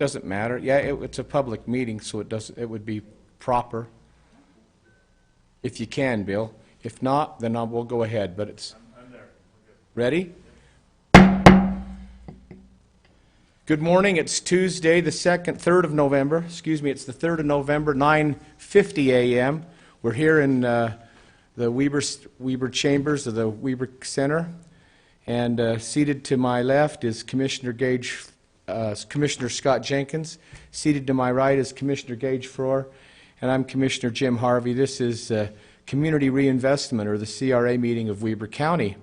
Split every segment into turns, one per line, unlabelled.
Doesn't matter. Yeah, it's a public meeting, so it would be proper. If you can, Bill. If not, then we'll go ahead, but it's... I'm there. Ready? Good morning. It's Tuesday, the 3rd of November. Excuse me, it's the 3rd of November, 9:50 a.m. We're here in the Weber Chambers of the Weber Center. And seated to my left is Commissioner Scott Jenkins. Seated to my right is Commissioner Gage Frohr. And I'm Commissioner Jim Harvey. This is Community Reinvestment, or the CRA meeting of Weber County.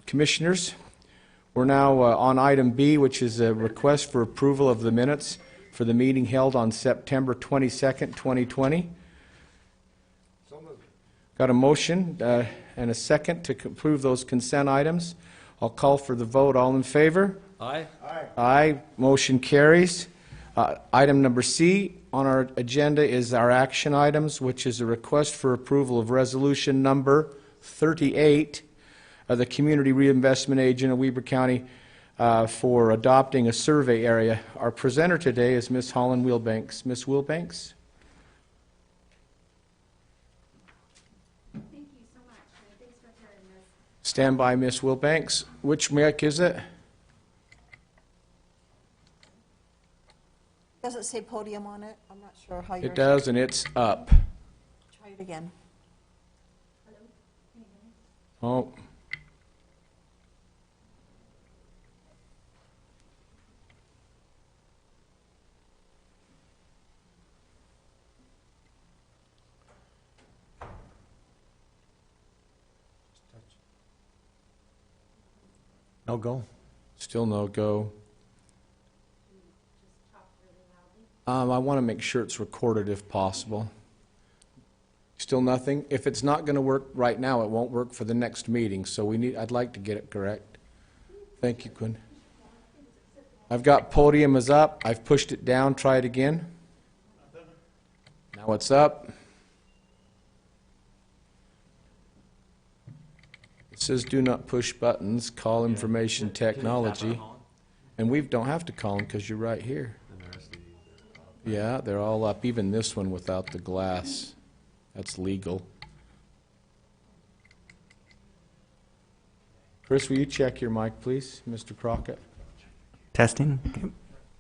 Commissioners, we're now on item B, which is a request for approval of the minutes for the meeting held on September 22nd, 2020. So moved. Got a motion and a second to approve those consent items. I'll call for the vote. All in favor?
Aye.
Aye. Aye. Motion carries. Item number C on our agenda is our action items, which is a request for approval of resolution number 38 of the Community Reinvestment Agent of Weber County for adopting a survey area. Our presenter today is Ms. Holland Wheelbanks. Ms. Wheelbanks.
Thank you so much, and thanks for hearing this.
Stand by, Ms. Wheelbanks. Which mic is it?
Does it say podium on it? I'm not sure how you're...
It does, and it's up.
Try it again.
Hello? Can you hear me?
Oh.
No go.
Still no go. I want to make sure it's recorded if possible. Still nothing? If it's not going to work right now, it won't work for the next meeting, so I'd like to get it correct. Thank you, Quinn. I've got podium is up. I've pushed it down. Try it again. Now it's up. It says do not push buttons, call information technology. And we don't have to call them because you're right here. Yeah, they're all up, even this one without the glass. That's legal. Chris, will you check your mic, please, Mr. Crockett?
Testing.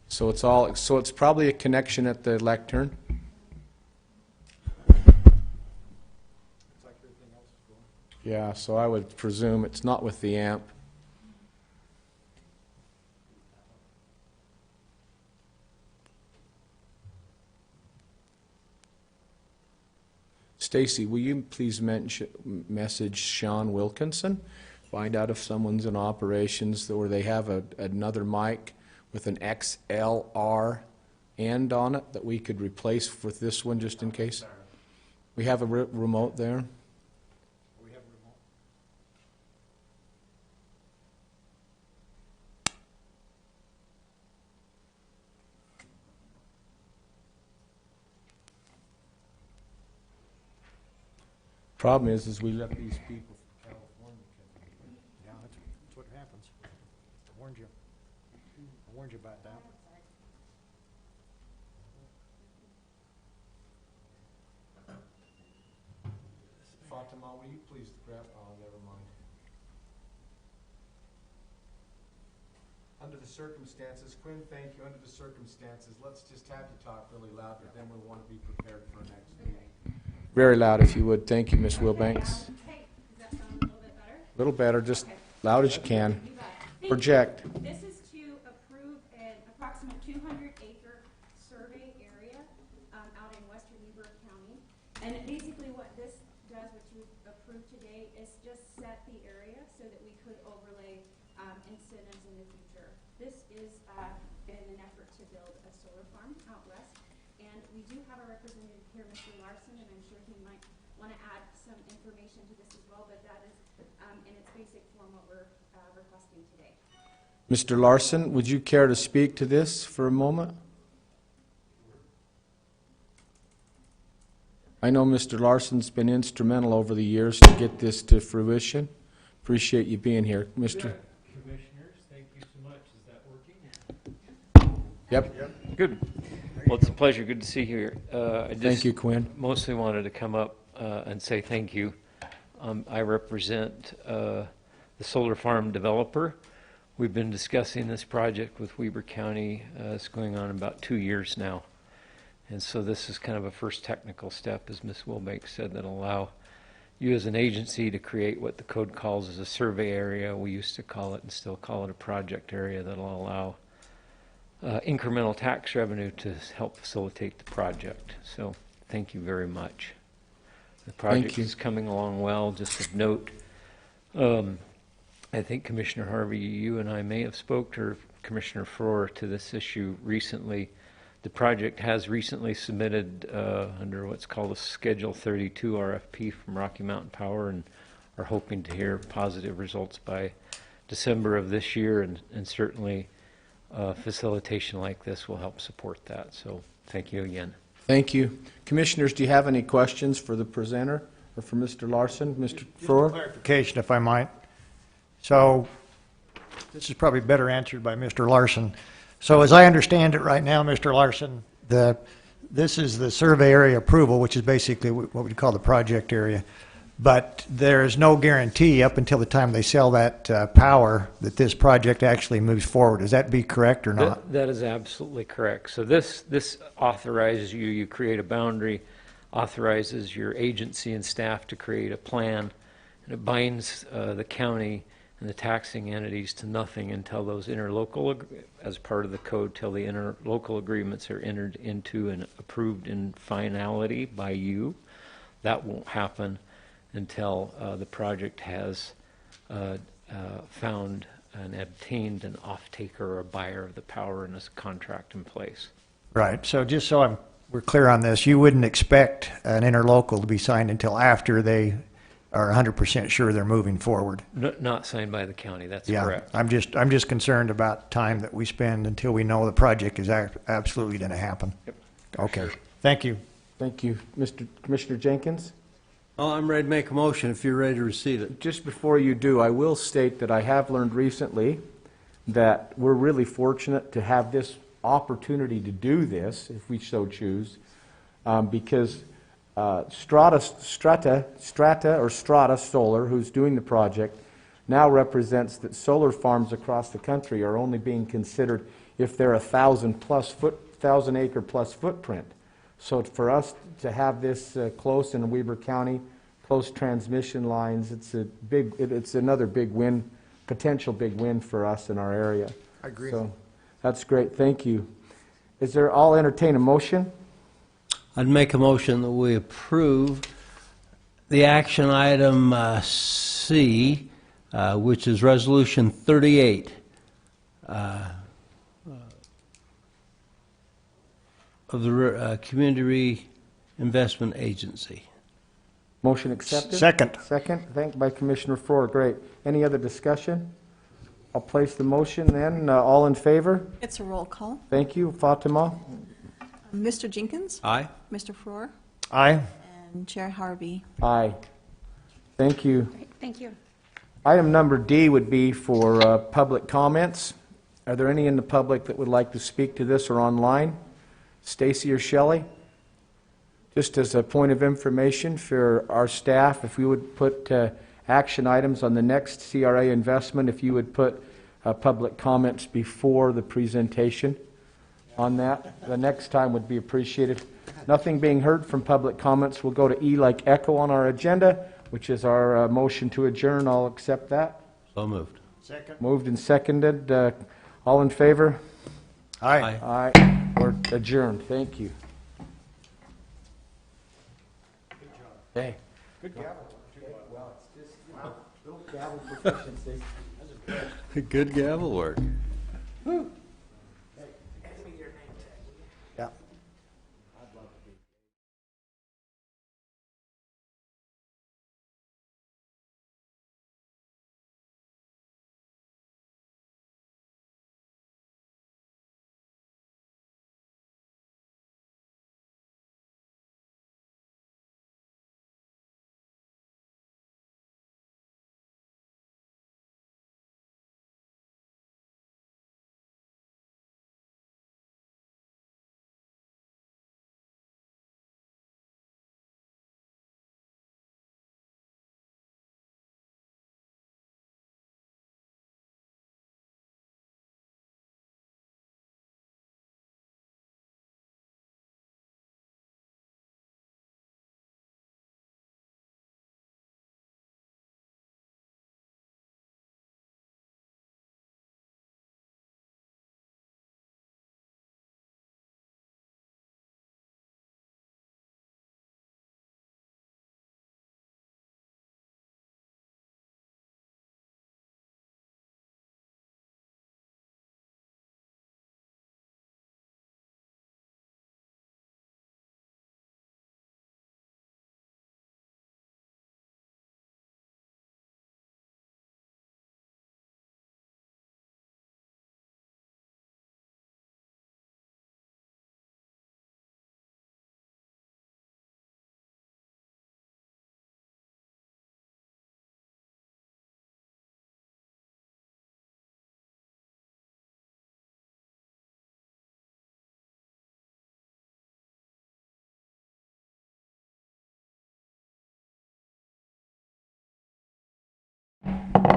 So it's probably a connection at the lectern. Yeah, so I would presume it's not with the amp. Stacy, will you please message Sean Wilkinson? Find out if someone's in operations or they have another mic with an XLR end on it that we could replace with this one just in case. We have a remote there. We have a remote. Problem is we let these people from California come in.
Yeah, that's what happens. I warned you. I warned you about that.
Fatima, will you please grab, oh, never mind. Under the circumstances, Quinn, thank you. Under the circumstances, let's just have you talk really loud, but then we'll want to be prepared for our next meeting. Very loud, if you would. Thank you, Ms. Wheelbanks.
Okay, does that sound a little bit better?
A little better, just loud as you can.
You bet. Thank you.
Project.
This is to approve an approximate 200-acre survey area out in western Weber County. And basically what this does, what you approved today, is just set the area so that we could overlay incentives in the future. This is in an effort to build a solar farm out west. And we do have a representative here, Mr. Larson, and I'm sure he might want to add some information to this as well, but that is in its basic form what we're requesting today.
Mr. Larson, would you care to speak to this for a moment? I know Mr. Larson's been instrumental over the years to get this to fruition. Appreciate you being here. Mr.
Commissioners, thank you so much. Is that working?
Yep.
Good. Well, it's a pleasure. Good to see you here. I just
Thank you, Quinn.
mostly wanted to come up and say thank you. I represent the solar farm developer. We've been discussing this project with Weber County. It's going on about 2 years now. And so this is kind of a first technical step, as Ms. Wilbank said, that'll allow you as an agency to create what the code calls as a survey area. We used to call it and still call it a project area that'll allow incremental tax revenue to help facilitate the project. So thank you very much. The project
you.
is coming along well. Just of note, I think Commissioner Harvey, you and I may have spoke to Commissioner Frohr to this issue recently. The project has recently submitted under what's called a Schedule 32 RFP from Rocky Mountain Power, and are hoping to hear positive results by December of this year, and certainly facilitation like this will help support that. So thank you again.
Thank you. Commissioners, do you have any questions for the presenter or for Mr. Larson? Mr. Frohr?
Clarification, if I might. So this is probably better answered by Mr. Larson. So as I understand it right now, Mr. Larson, this is the survey area approval, which is basically what we call the project area. But there's no guarantee up until the time they sell that power that this project actually moves forward. Does that be correct or not?
That is absolutely correct. So this authorizes you create a boundary, authorizes your agency and staff to create a plan, and it binds the county and the taxing entities to nothing until those interlocal, as part of the code, till the interlocal agreements are entered into and approved in finality by you. That won't happen until the project has found and obtained an off-taker or a buyer of the power and a contract in place.
Right. So just so we're clear on this, you wouldn't expect an interlocal to be signed until after they are 100% sure they're moving forward.
Not signed by the county, that's
Yeah,
correct.
I'm just concerned about time that we spend until we know the project is absolutely going to happen.
Yep.
Okay. Thank you.
Thank you. Commissioner Jenkins?
Oh, I'm ready to make a motion if you're ready to receive it.
Just before you do, I will state that I have learned recently that we're really fortunate to have this opportunity to do this, if we so choose, because Strata Solar, who's doing the project, now represents that solar farms across the country are only being considered if they're 1,000 acre plus footprint. So for us to have this close in Weber County, close transmission lines, it's another big win, potential big win for us in our area.
I agree.
So that's great. Thank you. I'll entertain a motion.
I'd make a motion that we approve the action item C, which is Resolution 38 of the Community Reinvestment Agency.
Motion accepted?
Second.
Second. Thanked by Commissioner Frohr. Great. Any other discussion? I'll place the motion then. All in favor?
It's a roll call.
Thank you. Fatima?
Mr. Jenkins?
Aye.
Mr. Frohr?
Aye.
And Chair Harvey?
Aye. Thank you.
Great, thank you.
Item number D would be for public comments. Are there any in the public that would like to speak to this or online? Stacy or Shelley? Just as a point of information for our staff, if we would put action items on the next CRA investment, if you would put public comments before the presentation on that, the next time would be appreciated. Nothing being heard from public comments, we'll go to E like echo on our agenda, which is our motion to adjourn. I'll accept that.
So moved.
Second.
Moved and seconded. All in favor?
Aye.
Aye. We're adjourned. Thank you. Hey.
Good gavel.
Well, it's just, little gavel proficiency.
Good gavel work.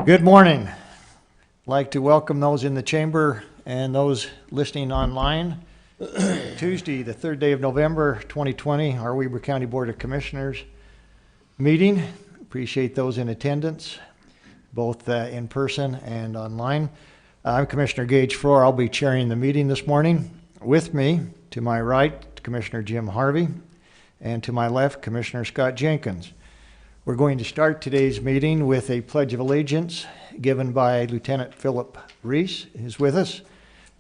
Good morning. I'd like to welcome those in the chamber and those listening online. Tuesday, the 3rd day of November 2020, our Weber County Board of Commissioners meeting. Appreciate those in attendance, both in person and online. I'm Commissioner Gage Frohr. I'll be chairing the meeting this morning. With me, to my right, Commissioner Jim Harvey, and to my left, Commissioner Scott Jenkins. We're going to start today's meeting with a Pledge of Allegiance given by Lieutenant Philip Reese, who's with us.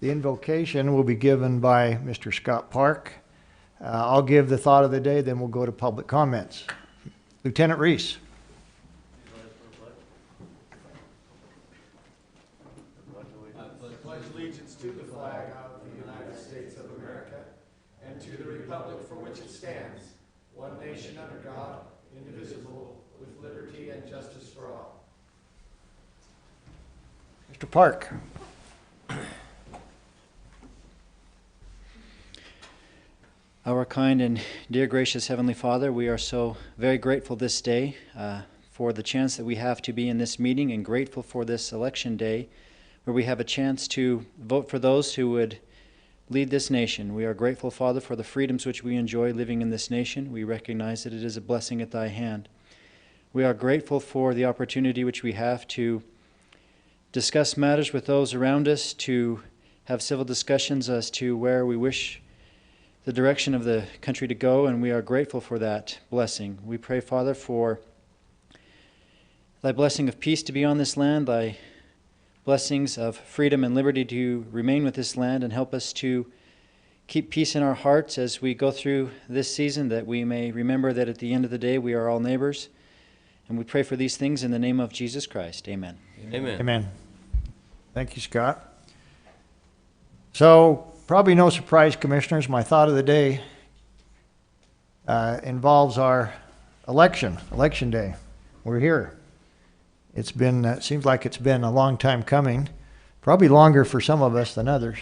The invocation will be given by Mr. Scott Park. I'll give the thought of the day, then we'll go to public comments. Lieutenant Reese.
Pledge allegiance to the flag of the United States of America and to the republic for which it stands, one nation under God, indivisible, with liberty and justice for all.
Mr. Park.
Our kind and dear gracious Heavenly Father, we are so very grateful this day for the chance that we have to be in this meeting, and grateful for this election day where we have a chance to vote for those who would lead this nation. We are grateful, Father, for the freedoms which we enjoy living in this nation. We recognize that it is a blessing at Thy hand. We are grateful for the opportunity which we have to discuss matters with those around us, to have civil discussions as to where we wish the direction of the country to go, and we are grateful for that blessing. We pray, Father, for Thy blessing of peace to be on this land, Thy blessings of freedom and liberty to remain with this land, and help us to keep peace in our hearts as we go through this season, that we may remember that at the end of the day we are all neighbors. And we pray for these things in the name of Jesus Christ. Amen.
Amen.
Amen. Thank you, Scott. So, probably no surprise, Commissioners, my thought of the day involves our election day. We're here. It's been, seems like it's been a long time coming, probably longer for some of us than others.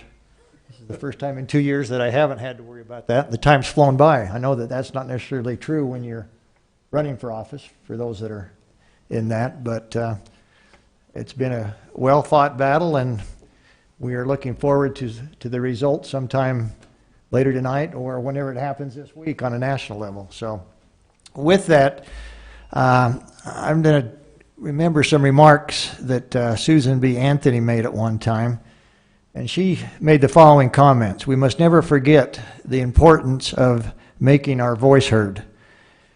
This is the first time in 2 years that I haven't had to worry about that. The time's flown by. I know that that's not necessarily true when you're running for office, for those that are in that, but it's been a well-fought battle, and we are looking forward to the results sometime later tonight or whenever it happens this week on a national level. So with that, I'm going to remember some remarks that Susan B. Anthony made at one time, and she made the following comments. We must never forget the importance of making our voice heard.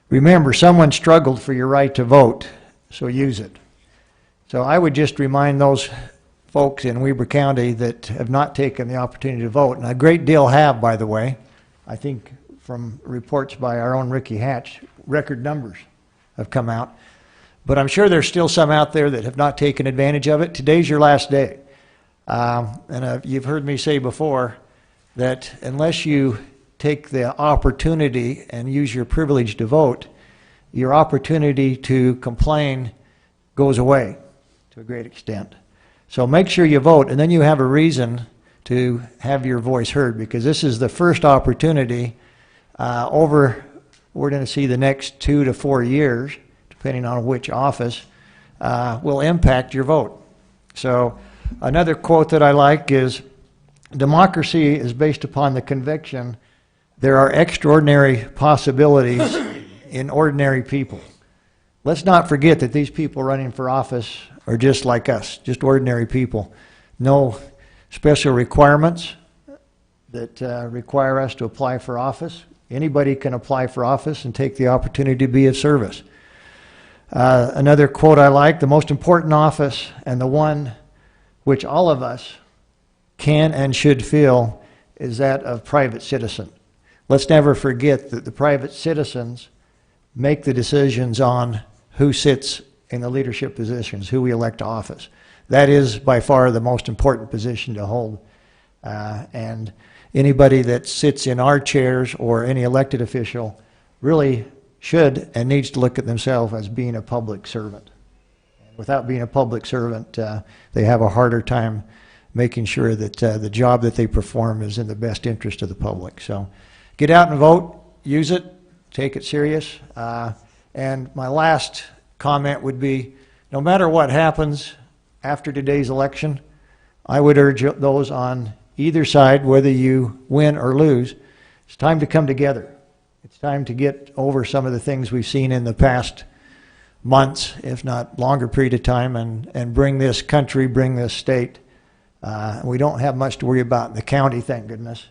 Remember, someone struggled for your right to vote, so use it. So I would just remind those folks in Weber County that have not taken the opportunity to vote, and a great deal have, by the way. I think from reports by our own Ricky Hatch, record numbers have come out. But I'm sure there's still some out there that have not taken advantage of it. Today's your last day. You've heard me say before that unless you take the opportunity and use your privilege to vote, your opportunity to complain goes away to a great extent. So make sure you vote, and then you have a reason to have your voice heard, because this is the first opportunity we're going to see the next 2 to 4 years, depending on which office, will impact your vote. So another quote that I like is, democracy is based upon the conviction there are extraordinary possibilities in ordinary people. Let's not forget that these people running for office are just like us, just ordinary people. No special requirements that require us to apply for office. Anybody can apply for office and take the opportunity to be of service. Another quote I like, the most important office and the one which all of us can and should fill is that of private citizen. Let's never forget that the private citizens make the decisions on who sits in the leadership positions, who we elect to office. That is by far the most important position to hold. And anybody that sits in our chairs or any elected official really should and needs to look at themselves as being a public servant. And without being a public servant, they have a harder time making sure that the job that they perform is in the best interest of the public. So get out and vote, use it, take it serious. And my last comment would be, no matter what happens after today's election, I would urge those on either side, whether you win or lose, it's time to come together. It's time to get over some of the things we've seen in the past months, if not longer period of time, and bring this country, bring this state. We don't have much to worry about in the county, thank goodness,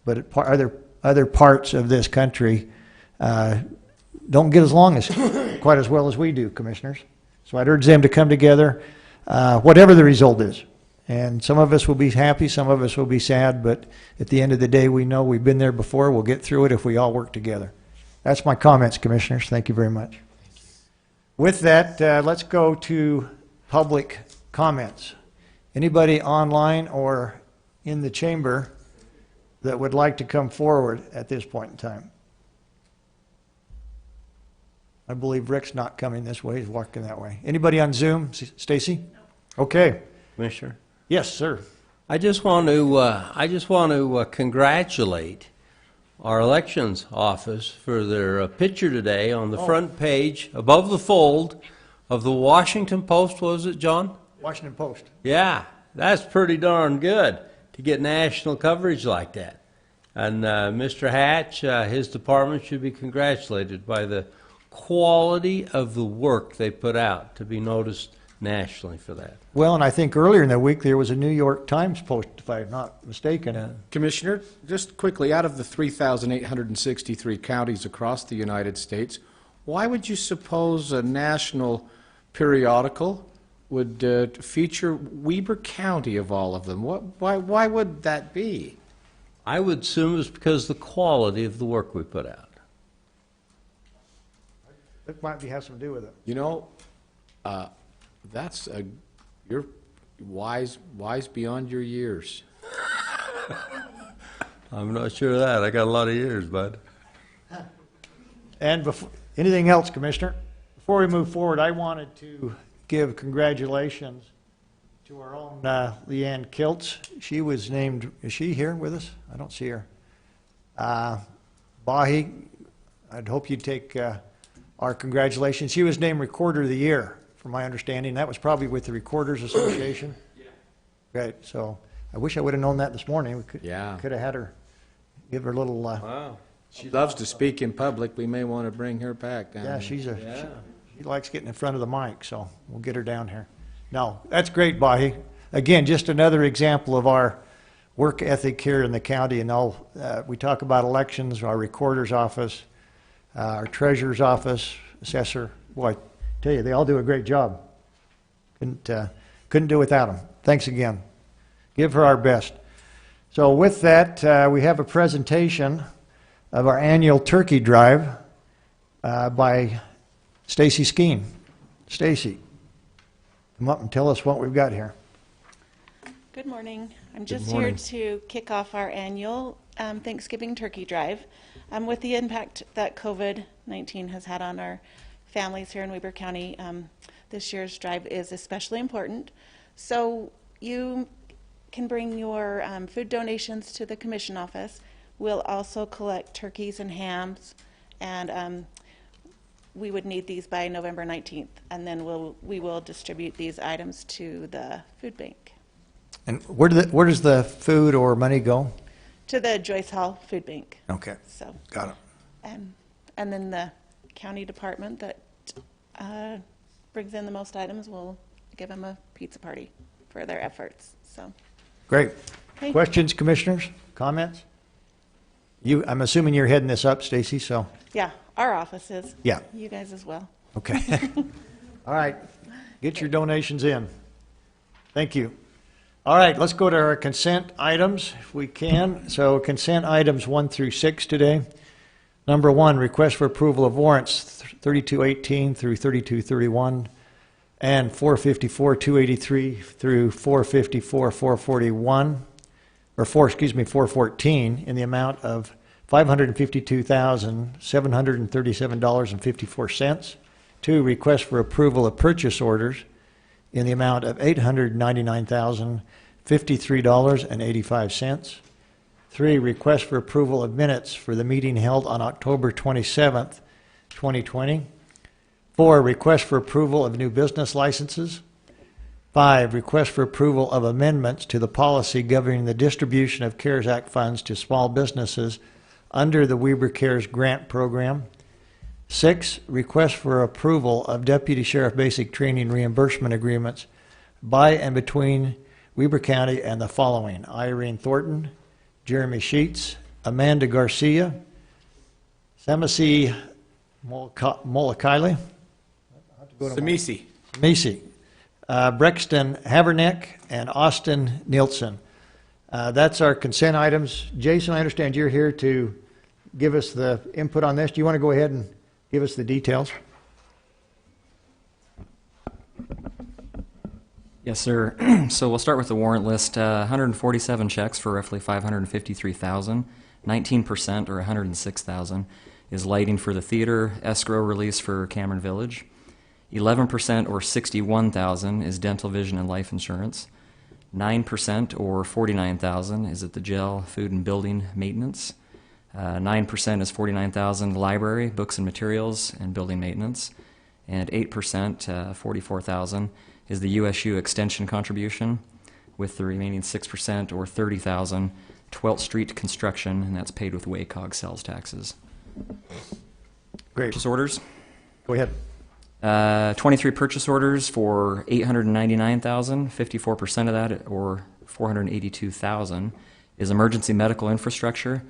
but other parts of this country don't get quite as well as we do, commissioners. So I'd urge them to come together, whatever the result is. And some of us will be happy, some of us will be sad, but at the end of the day, we know we've been there before. We'll get through it if we all work together. That's my comments, commissioners. Thank you very much. With that, let's go to public comments. Anybody online or in the chamber that would like to come forward at this point in time? I believe Rick's not coming this way. He's walking that way. Anybody on Zoom? Stacy? Okay.
Commissioner?
Yes, sir.
I just want to congratulate our elections office for their picture today on the front page above the fold of the Washington Post. Was it, John?
Washington Post.
Yeah, that's pretty darn good to get national coverage like that. And Mr. Hatch, his department should be congratulated by the quality of the work they put out to be noticed nationally for that.
Well, and I think earlier in the week there was a New York Times post, if I'm not mistaken.
Yeah.
Commissioner, just quickly, out of the 3,863 counties across the United States, why would you suppose a national periodical would feature Weber County of all of them? Why would that be?
I would assume it's because of the quality of the work we put out.
It might have something to do with it.
You know, you're wise beyond your years.
I'm not sure of that. I got a lot of years, bud.
And before, anything else, Commissioner? Before we move forward, I wanted to give congratulations to our own Leanne Kiltz. She was named, is she here with us? I don't see her. Bahi, I'd hope you'd take our congratulations. She was named Recorder of the Year, from my understanding. That was probably with the Recorders Association. Yeah. Great. So I wish I would have known that this morning. We could have had her, give her a little.
Wow.
She loves to speak in public. We may want to bring her back down
Yeah,
here.
she likes getting in front of the mic, so we'll get her down here. No, that's great, Bahi. Again, just another example of our work ethic here in the county. And all we talk about elections, our recorder's office, our treasurer's office, assessor. Boy, I tell you, they all do a great job. Couldn't do without them. Thanks again. Give her our best. So with that, we have a presentation of our annual turkey drive by Stacy Skeen. Stacy, come up and tell us what we've got here.
Good morning. I'm just here to kick off our annual Thanksgiving turkey drive. With the impact that COVID-19 has had on our families here in Weber County, this year's drive is especially important. So you can bring your food donations to the commission office. We'll also collect turkeys and hams, and we would need these by November 19th, and then we will distribute these items to the food bank.
And where does the food or money go?
To the Joyce Hall Food Bank.
Okay,
So,
got it.
and then the county department that brings in the most items will give them a pizza party for their efforts. So,
Great.
okay.
Questions, commissioners? Comments? I'm assuming you're heading this up, Stacy, so,
Yeah, our office is.
yeah,
You guys as well.
okay. All right, get your donations in. Thank you. All right, let's go to our consent items, if we can. So consent items 1 through 6 today. Number 1, request for approval of warrants 3218 through 3231 and 454-283 through 454-441, or 414, in the amount of $552,737.54. 2, request for approval of purchase orders in the amount of $899,053.85. 3, request for approval of minutes for the meeting held on October 27th, 2020. 4, request for approval of new business licenses. 5, request for approval of amendments to the policy governing the distribution of CARES Act funds to small businesses under the Weber Cares Grant Program. 6, request for approval of Deputy Sheriff Basic Training reimbursement agreements by and between Weber County and the following: Irene Thornton, Jeremy Sheets, Amanda Garcia, Samisi Molokile,
Samisi.
Brexton Haverneck, and Austin Nielsen. That's our consent items. Jason, I understand you're here to give us the input on this. Do you want to go ahead and give us the details?
Yes, sir. So we'll start with the warrant list. 147 checks for roughly $553,000. 19%, or $106,000, is lighting for the theater, escrow release for Cameron Village. 11%, or $61,000, is dental, vision, and life insurance. 9%, or $49,000, is at the jail, food and building maintenance. 9% is $49,000, library, books and materials, and building maintenance. And 8%, $44,000, is the USU extension contribution, with the remaining 6%, or $30,000, 12th Street construction, and that's paid with WACOG sales taxes.
Great.
Purchase orders.
Go ahead.
23 purchase orders for $899,000. 54% of that, or $482,000, is emergency medical infrastructure.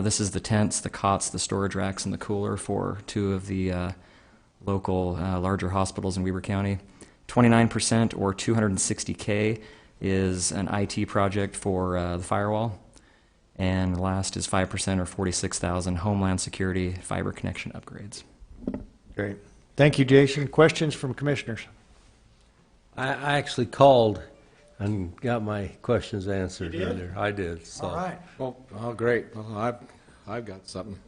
This is the tents, the cots, the storage racks, and the cooler for 2 of the local larger hospitals in Weber County. 29%, or $260K, is an IT project for the firewall. And the last is 5%, or $46,000, Homeland Security fiber connection upgrades.
Great. Thank you, Jason. Questions from commissioners?
I actually called and got my questions answered earlier. I did. So.
All right.
Well, oh, great. Well, I've got something.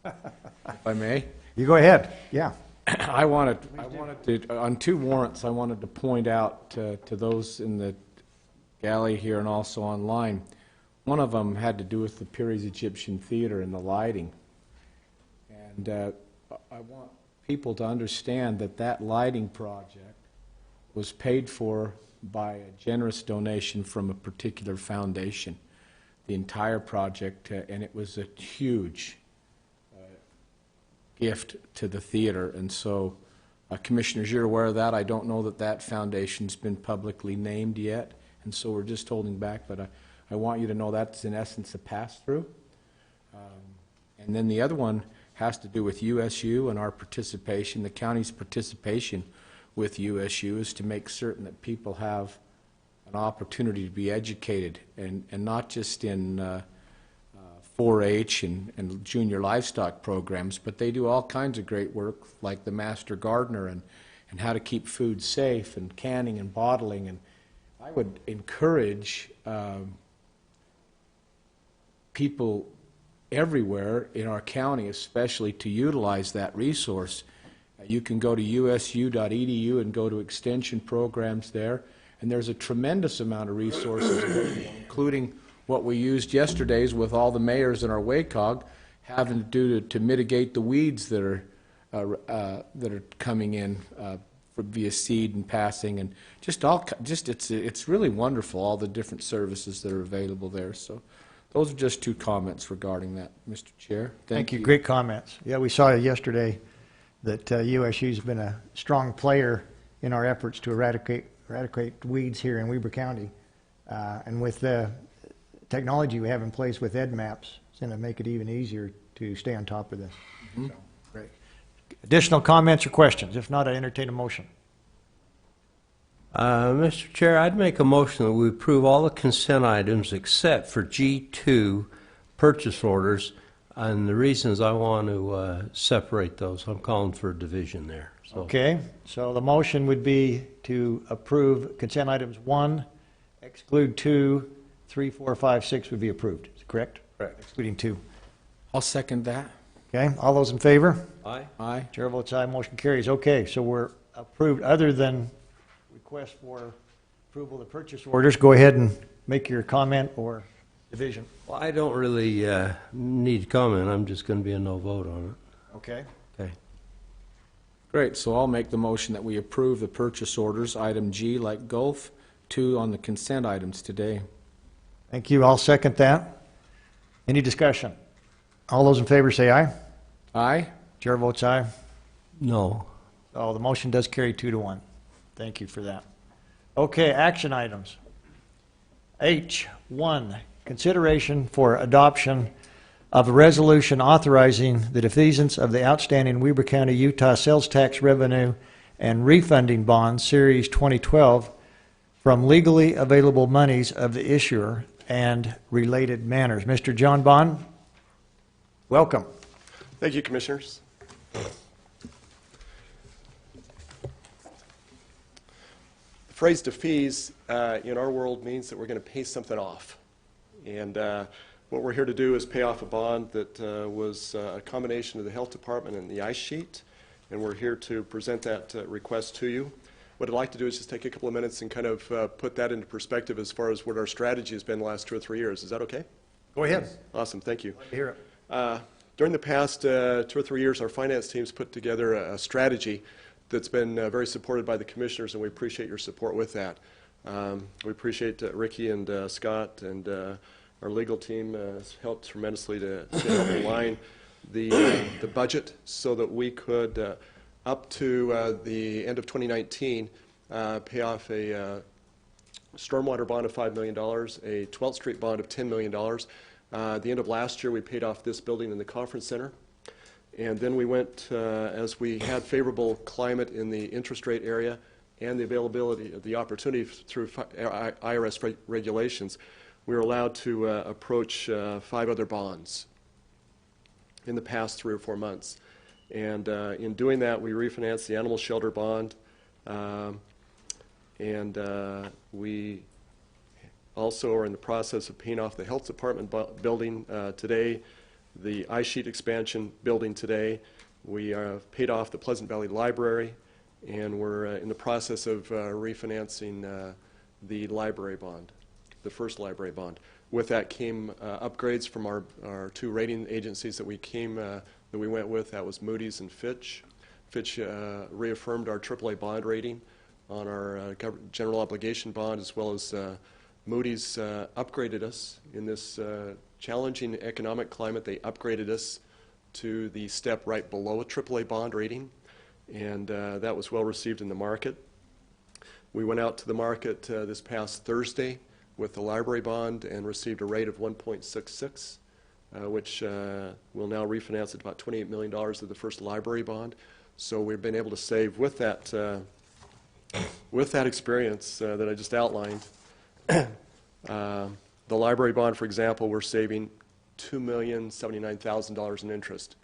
If I may.
You go ahead. Yeah.
I wanted to, on 2 warrants, I wanted to point out to those in the galley here and also online. One of them had to do with the Pires Egyptian Theater and the lighting. And I want people to understand that that lighting project was paid for by a generous donation from a particular foundation. The entire project, and it was a huge gift to the theater. And so, Commissioners, you're aware of that. I don't know that that foundation's been publicly named yet, and so we're just holding back, but I want you to know that's in essence a pass-through. And then the other one has to do with USU and our participation. The county's participation with USU is to make certain that people have an opportunity to be educated, and not just in 4-H and junior livestock programs, but they do all kinds of great work like the Master Gardener and how to keep food safe and canning and bottling. And I would encourage people everywhere in our county especially to utilize that resource. You can go to usu.edu and go to extension programs there, and there's a tremendous amount of resources available, including what we used yesterday's with all the mayors in our WACOG having to do to mitigate the weeds that are coming in via seed and passing, and it's really wonderful, all the different services that are available there. So those are just 2 comments regarding that, Mr. Chair. Thank you.
Great comments. Yeah, we saw yesterday that USU's been a strong player in our efforts to eradicate weeds here in Weber County. And with the technology we have in place with EdMaps, it's going to make it even easier to stay on top of this. Mm-hmm. So, great. Additional comments or questions? If not, I entertain a motion.
Mr. Chair, I'd make a motion that we approve all the consent items except for G2 purchase orders. And the reasons I want to separate those, I'm calling for a division there. So.
Okay, so the motion would be to approve consent items 1, exclude 2, 3, 4, 5, 6 would be approved. Is it correct?
Correct.
Excluding 2.
I'll second that.
Okay, all those in favor?
Aye.
Aye.
Chair votes aye, motion carries. Okay, so we're approved other than request for approval of the purchase orders. Go ahead and make your comment or division.
Well, I don't really need to comment. I'm just going to be a no vote on it.
Okay.
Okay.
Great, so I'll make the motion that we approve the purchase orders, item G like golf, 2 on the consent items today.
Thank you. I'll second that. Any discussion? All those in favor say aye.
Aye?
Chair votes aye.
No.
Oh, the motion does carry 2-1. Thank you for that. Okay, action items. H1, consideration for adoption of a resolution authorizing the defeasance of the outstanding Weber County, Utah sales tax revenue and refunding bonds, Series 2012, from legally available monies of the issuer and related matters. Mr. John Bond, welcome.
Thank you, Commissioners. The phrase defease in our world means that we're going to pay something off. And what we're here to do is pay off a bond that was a combination of the Health Department and the ice sheet. And we're here to present that request to you. What I'd like to do is just take a couple of minutes and kind of put that into perspective as far as what our strategy has been the last 2 or 3 years. Is that okay?
Go ahead.
Awesome. Thank you.
Like to hear it.
During the past 2 or 3 years, our finance team's put together a strategy that's been very supported by the commissioners, and we appreciate your support with that. We appreciate Ricky and Scott, and our legal team has helped tremendously to help align the budget so that we could, up to the end of 2019, pay off a stormwater bond of $5 million, a 12th Street bond of $10 million. At the end of last year, we paid off this building in the conference center. And then we went, as we had favorable climate in the interest rate area and the availability of the opportunity through IRS regulations, we were allowed to approach 5 other bonds in the past 3 or 4 months. And in doing that, we refinanced the animal shelter bond, and we also are in the process of paying off the Health Department building today, the ice sheet expansion building today. We paid off the Pleasant Valley Library, and we're in the process of refinancing the library bond, the first library bond. With that came upgrades from our 2 rating agencies that we went with. That was Moody's and Fitch. Fitch reaffirmed our AAA bond rating on our general obligation bond, as well as Moody's upgraded us in this challenging economic climate. They upgraded us to the step right below a AAA bond rating, and that was well received in the market. We went out to the market this past Thursday with the library bond and received a rate of 1.66, which will now refinance at about $28 million of the first library bond. So we've been able to save with that experience that I just outlined. The library bond, for example, we're saving $2,079,000 in interest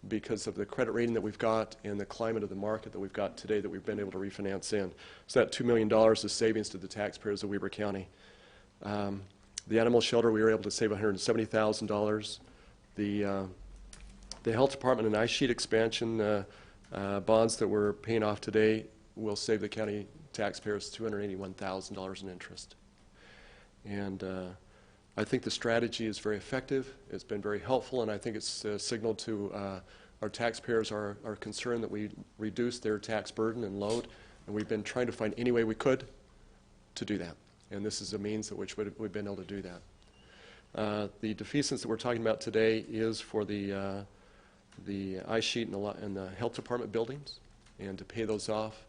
because of the credit rating that we've got and the climate of the market that we've got today that we've been able to refinance in. So that $2 million is savings to the taxpayers of Weber County. The animal shelter, we were able to save $170,000. The Health Department and ice sheet expansion bonds that we're paying off today will save the county taxpayers $281,000 in interest. And I think the strategy is very effective. It's been very helpful, and I think it's signaled to our taxpayers our concern that we reduce their tax burden and load, and we've been trying to find any way we could to do that. And this is a means at which we've been able to do that. The defeasance that we're talking about today is for the ice sheet and the Health Department buildings, and to pay those off.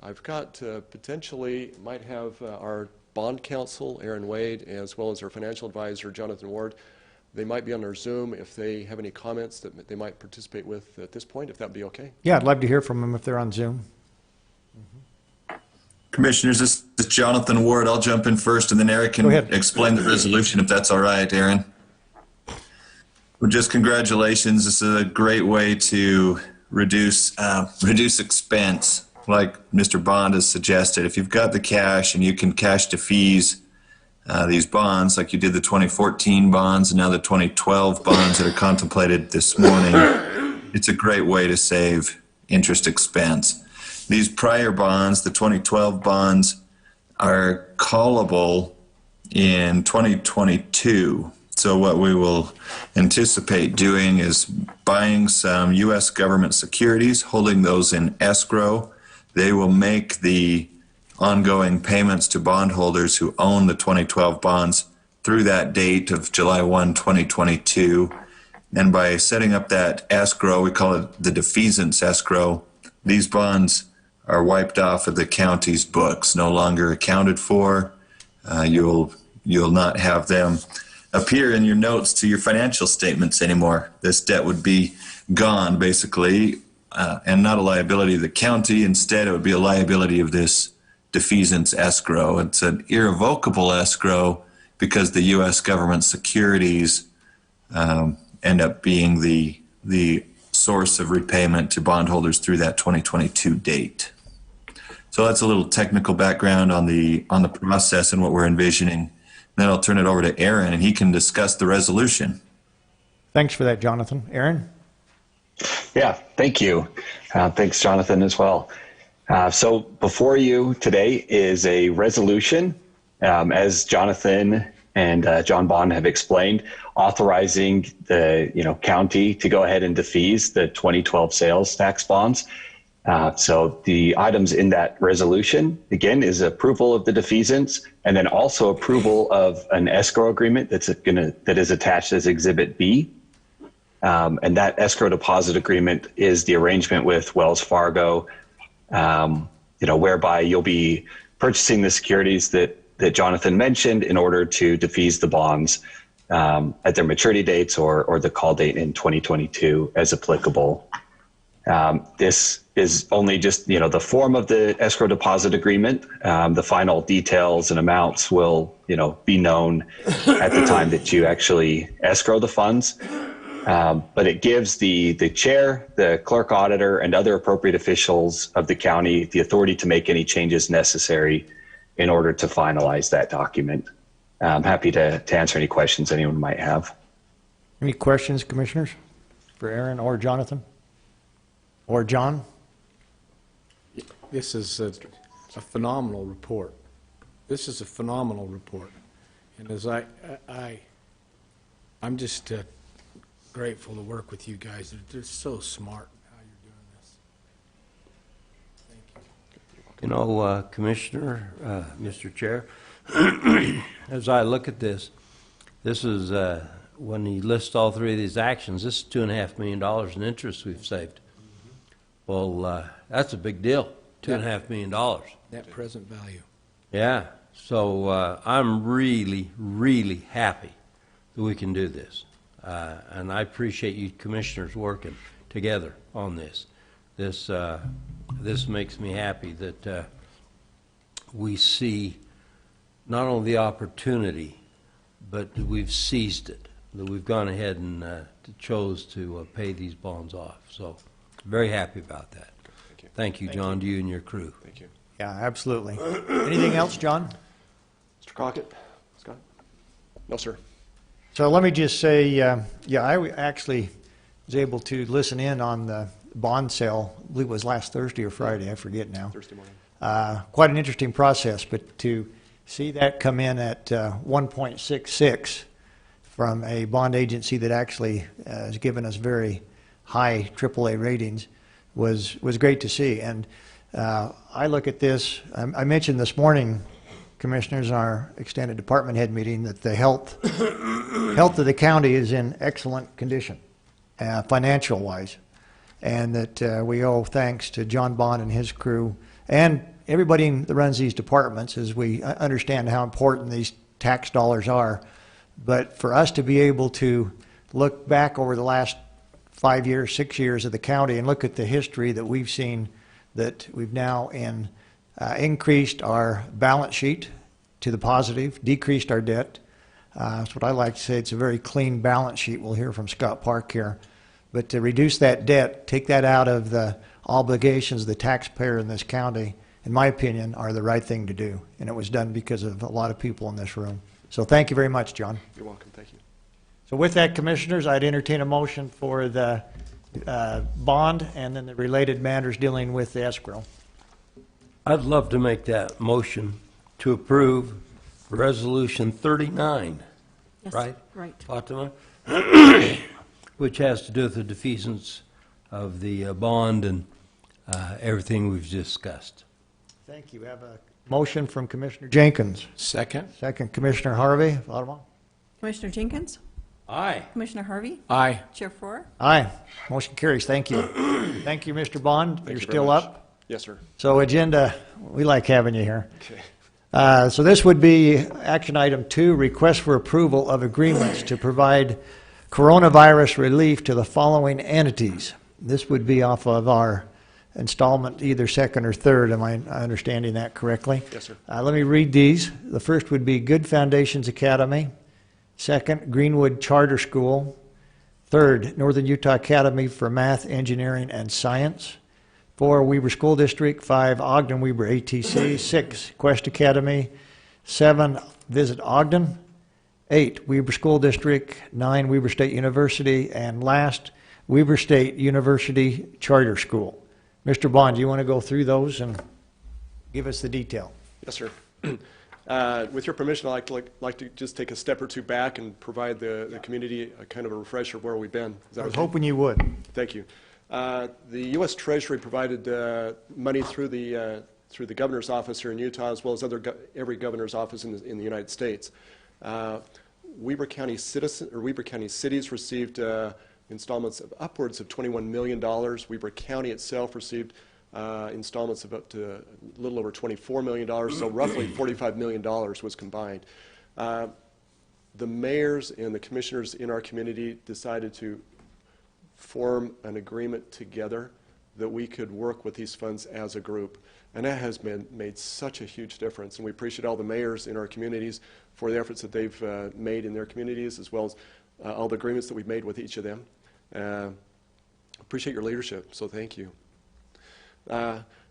I've got potentially might have our bond counsel, Aaron Wade, as well as our financial advisor, Jonathan Ward. They might be on our Zoom if they have any comments that they might participate with at this point, if that would be okay.
Yeah, I'd love to hear from them if they're on Zoom.
Commissioners, this is Jonathan Ward. I'll jump in first, and then Eric can explain the resolution if that's all right, Aaron. Well, just congratulations. This is a great way to reduce expense, like Mr. Bond has suggested. If you've got the cash and you can cash defease these bonds, like you did the 2014 bonds and now the 2012 bonds that are contemplated this morning, it's a great way to save interest expense. These prior bonds, the 2012 bonds, are callable in 2022. So what we will anticipate doing is buying some U.S. government securities, holding those in escrow. They will make the ongoing payments to bondholders who own the 2012 bonds through that date of July 1, 2022. And by setting up that escrow, we call it the defeasance escrow, these bonds are wiped off of the county's books, no longer accounted for. You'll not have them appear in your notes to your financial statements anymore. This debt would be gone, basically, and not a liability of the county. Instead, it would be a liability of this defeasance escrow. It's an irrevocable escrow because the U.S. government securities end up being the source of repayment to bondholders through that 2022 date. So that's a little technical background on the process and what we're envisioning. Then I'll turn it over to Aaron, and he can discuss the resolution.
Thanks for that, Jonathan. Aaron?
Yeah, thank you. Thanks, Jonathan, as well. So before you today is a resolution, as Jonathan and John Bond have explained, authorizing the county to go ahead and defease the 2012 sales tax bonds. So the items in that resolution, again, is approval of the defeasance, and then also approval of an escrow agreement that is attached as Exhibit B. And that escrow deposit agreement is the arrangement with Wells Fargo, whereby you'll be purchasing the securities that Jonathan mentioned in order to defease the bonds at their maturity dates or the call date in 2022 as applicable. This is only just, the form of the escrow deposit agreement. The final details and amounts will, be known at the time that you actually escrow the funds. But it gives the chair, the clerk auditor, and other appropriate officials of the county the authority to make any changes necessary in order to finalize that document. I'm happy to answer any questions anyone might have.
Any questions, commissioners, for Aaron or Jonathan? Or John?
This is a phenomenal report. This is a phenomenal report. And as I'm just grateful to work with you guys. They're so smart how you're doing this. Thank you.
Commissioner, Mr. Chair, as I look at this is, when you list all three of these actions, this is $2.5 million in interest we've saved. Well, that's a big deal, $2.5 million.
Net present value.
Yeah, so I'm really, really happy that we can do this. And I appreciate you commissioners working together on this. This makes me happy that we see not only the opportunity, but that we've seized it, that we've gone ahead and chose to pay these bonds off. So very happy about that. Thank you, John, to you and your crew.
Thank you.
Yeah, absolutely. Anything else, John?
Mr. Crockett? Scott? No, sir.
So let me just say, I actually was able to listen in on the bond sale. I believe it was last Thursday or Friday. I forget now.
Thursday morning.
Quite an interesting process, but to see that come in at 1.66 from a bond agency that actually has given us very high AAA ratings was great to see. And I look at this, I mentioned this morning, commissioners, in our extended department head meeting, that the health of the county is in excellent condition, financial wise, and that we owe thanks to John Bond and his crew and everybody that runs these departments, as we understand how important these tax dollars are. But for us to be able to look back over the last 5 years, 6 years of the county and look at the history that we've seen, that we've now increased our balance sheet to the positive, decreased our debt. That's what I like to say. It's a very clean balance sheet. We'll hear from Scott Park here. But to reduce that debt, take that out of the obligations of the taxpayer in this county, in my opinion, are the right thing to do. And it was done because of a lot of people in this room. So thank you very much, John.
You're welcome. Thank you.
So with that, commissioners, I'd entertain a motion for the bond and then the related matters dealing with the escrow.
I'd love to make that motion to approve Resolution 39
Yes,
right?
Right.
Fatima, which has to do with the defeasance of the bond and everything we've discussed.
Thank you. We have a motion from Commissioner Jenkins.
Second?
Second, Commissioner Harvey. Audubon?
Commissioner Jenkins?
Aye.
Commissioner Harvey?
Aye.
Chair Four?
Aye. Motion carries. Thank you. Thank you, Mr. Bond.
Thank
You're
you very
still
much.
up.
Yes, sir.
So agenda, we like having you here.
Okay.
So this would be action item 2, request for approval of agreements to provide coronavirus relief to the following entities. This would be off of our installment, either second or third. Am I understanding that correctly?
Yes, sir.
Let me read these. The first would be Good Foundations Academy. Second, Greenwood Charter School. Third, Northern Utah Academy for Math, Engineering, and Science. 4, Weber School District. 5, Ogden Weber ATC. 6, Quest Academy. 7, Visit Ogden. 8, Weber School District. 9, Weber State University. And last, Weber State University Charter School. Mr. Bond, do you want to go through those and give us the detail?
Yes, sir. With your permission, I'd like to just take a step or two back and provide the community a kind of a refresher of where we've been. Is that
I was
okay?
hoping you would.
Thank you. The U.S. Treasury provided money through the governor's office here in Utah, as well as every governor's office in the United States. Weber County cities received installments of upwards of $21 million. Weber County itself received installments of up to a little over $24 million, so roughly $45 million was combined. The mayors and the commissioners in our community decided to form an agreement together that we could work with these funds as a group. And that has made such a huge difference. And we appreciate all the mayors in our communities for the efforts that they've made in their communities, as well as all the agreements that we've made with each of them. Appreciate your leadership, so thank you.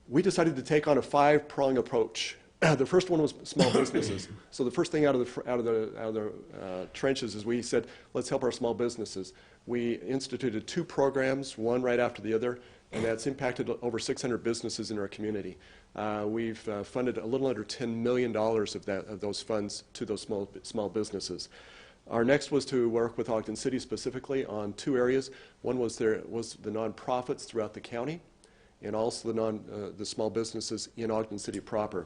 We decided to take on a 5-prong approach. The first one was small businesses. So the first thing out of the trenches is we said, let's help our small businesses. We instituted 2 programs, one right after the other, and that's impacted over 600 businesses in our community. We've funded a little under $10 million of those funds to those small businesses. Our next was to work with Ogden City specifically on 2 areas. One was the nonprofits throughout the county, and also the small businesses in Ogden City proper.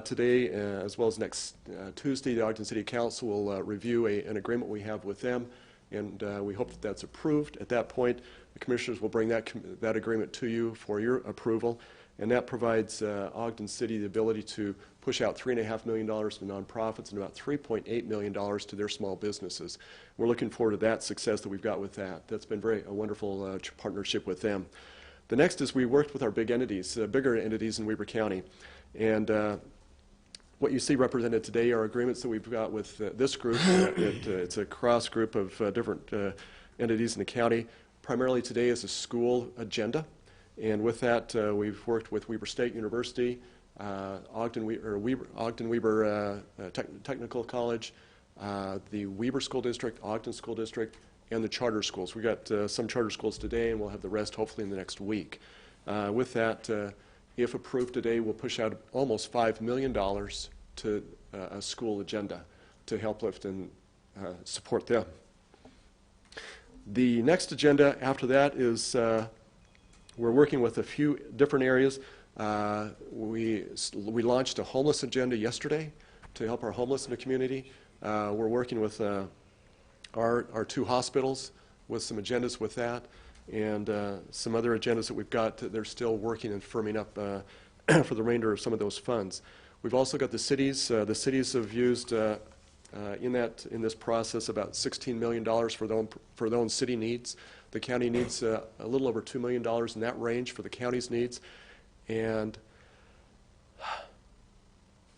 Today, as well as next Tuesday, the Ogden City Council will review an agreement we have with them, and we hope that that's approved. At that point, the commissioners will bring that agreement to you for your approval, and that provides Ogden City the ability to push out $3.5 million to nonprofits and about $3.8 million to their small businesses. We're looking forward to that success that we've got with that. That's been a wonderful partnership with them. The next is we worked with our bigger entities in Weber County. And what you see represented today are agreements that we've got with this group. It's a cross group of different entities in the county. Primarily today is a school agenda. And with that, we've worked with Weber State University, Ogden Weber Technical College, the Weber School District, Ogden School District, and the charter schools. We got some charter schools today, and we'll have the rest hopefully in the next week. With that, if approved today, we'll push out almost $5 million to a school agenda to help lift and support them. The next agenda after that is we're working with a few different areas. We launched a homeless agenda yesterday to help our homeless in the community. We're working with our 2 hospitals with some agendas with that, and some other agendas that we've got that they're still working and firming up for the remainder of some of those funds. We've also got the cities. The cities have used in this process about $16 million for their own city needs. The county needs a little over $2 million in that range for the county's needs, and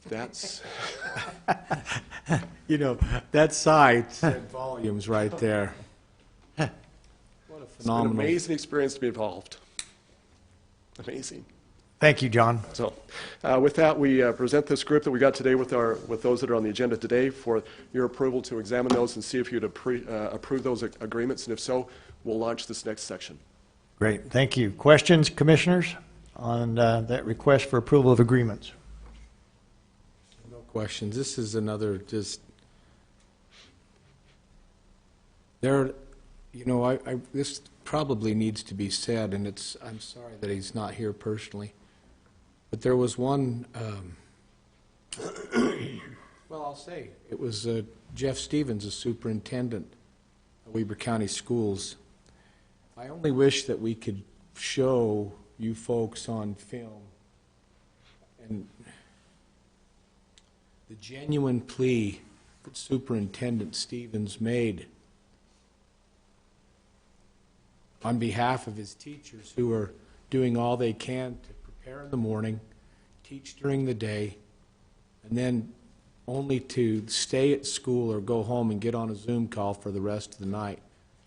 that's
that side said volumes right there. What a phenomenal.
It's been an amazing experience to be involved. Amazing.
Thank you, John.
So with that, we present this group that we got today with those that are on the agenda today for your approval to examine those and see if you'd approve those agreements, and if so, we'll launch this next section.
Great. Thank you. Questions, commissioners, on that request for approval of agreements?
No questions. This is another just There, you know, this probably needs to be said, and I'm sorry that he's not here personally, but there was one, well, I'll say, it was Jeff Stevens, the superintendent of Weber County Schools. I only wish that we could show you folks on film and the genuine plea that Superintendent Stevens made on behalf of his teachers who are doing all they can to prepare in the morning, teach during the day, and then only to stay at school or go home and get on a Zoom call for the rest of the night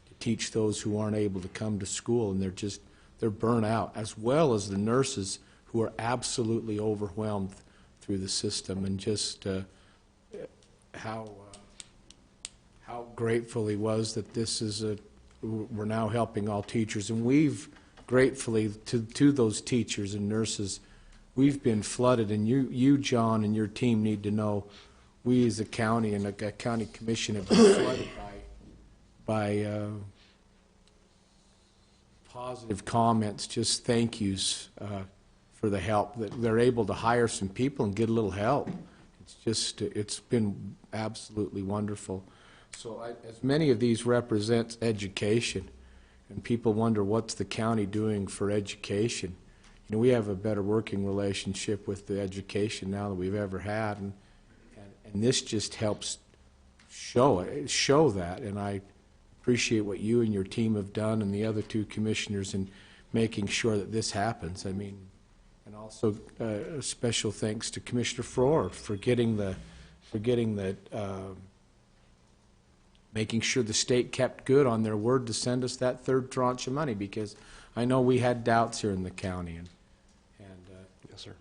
to teach those who aren't able to come to school, and they're burnt out, as well as the nurses who are absolutely overwhelmed through the system, and just how grateful he was that this is we're now helping all teachers, and we've gratefully to those teachers and nurses, we've been flooded, and you John and your team need to know we as a county and a county commission have been flooded by positive comments, just thank yous for the help, that they're able to hire some people and get a little help. It's been absolutely wonderful. So as many of these represent education, and people wonder what's the county doing for education. You know, we have a better working relationship with the education now than we've ever had, and this just helps show that, and I appreciate what you and your team have done and the other two commissioners in making sure that this happens. I mean, and also special thanks to Commissioner Frohr for making sure the state kept good on their word to send us that third tranche of money, because I know we had doubts here in the county, and
yes, sir.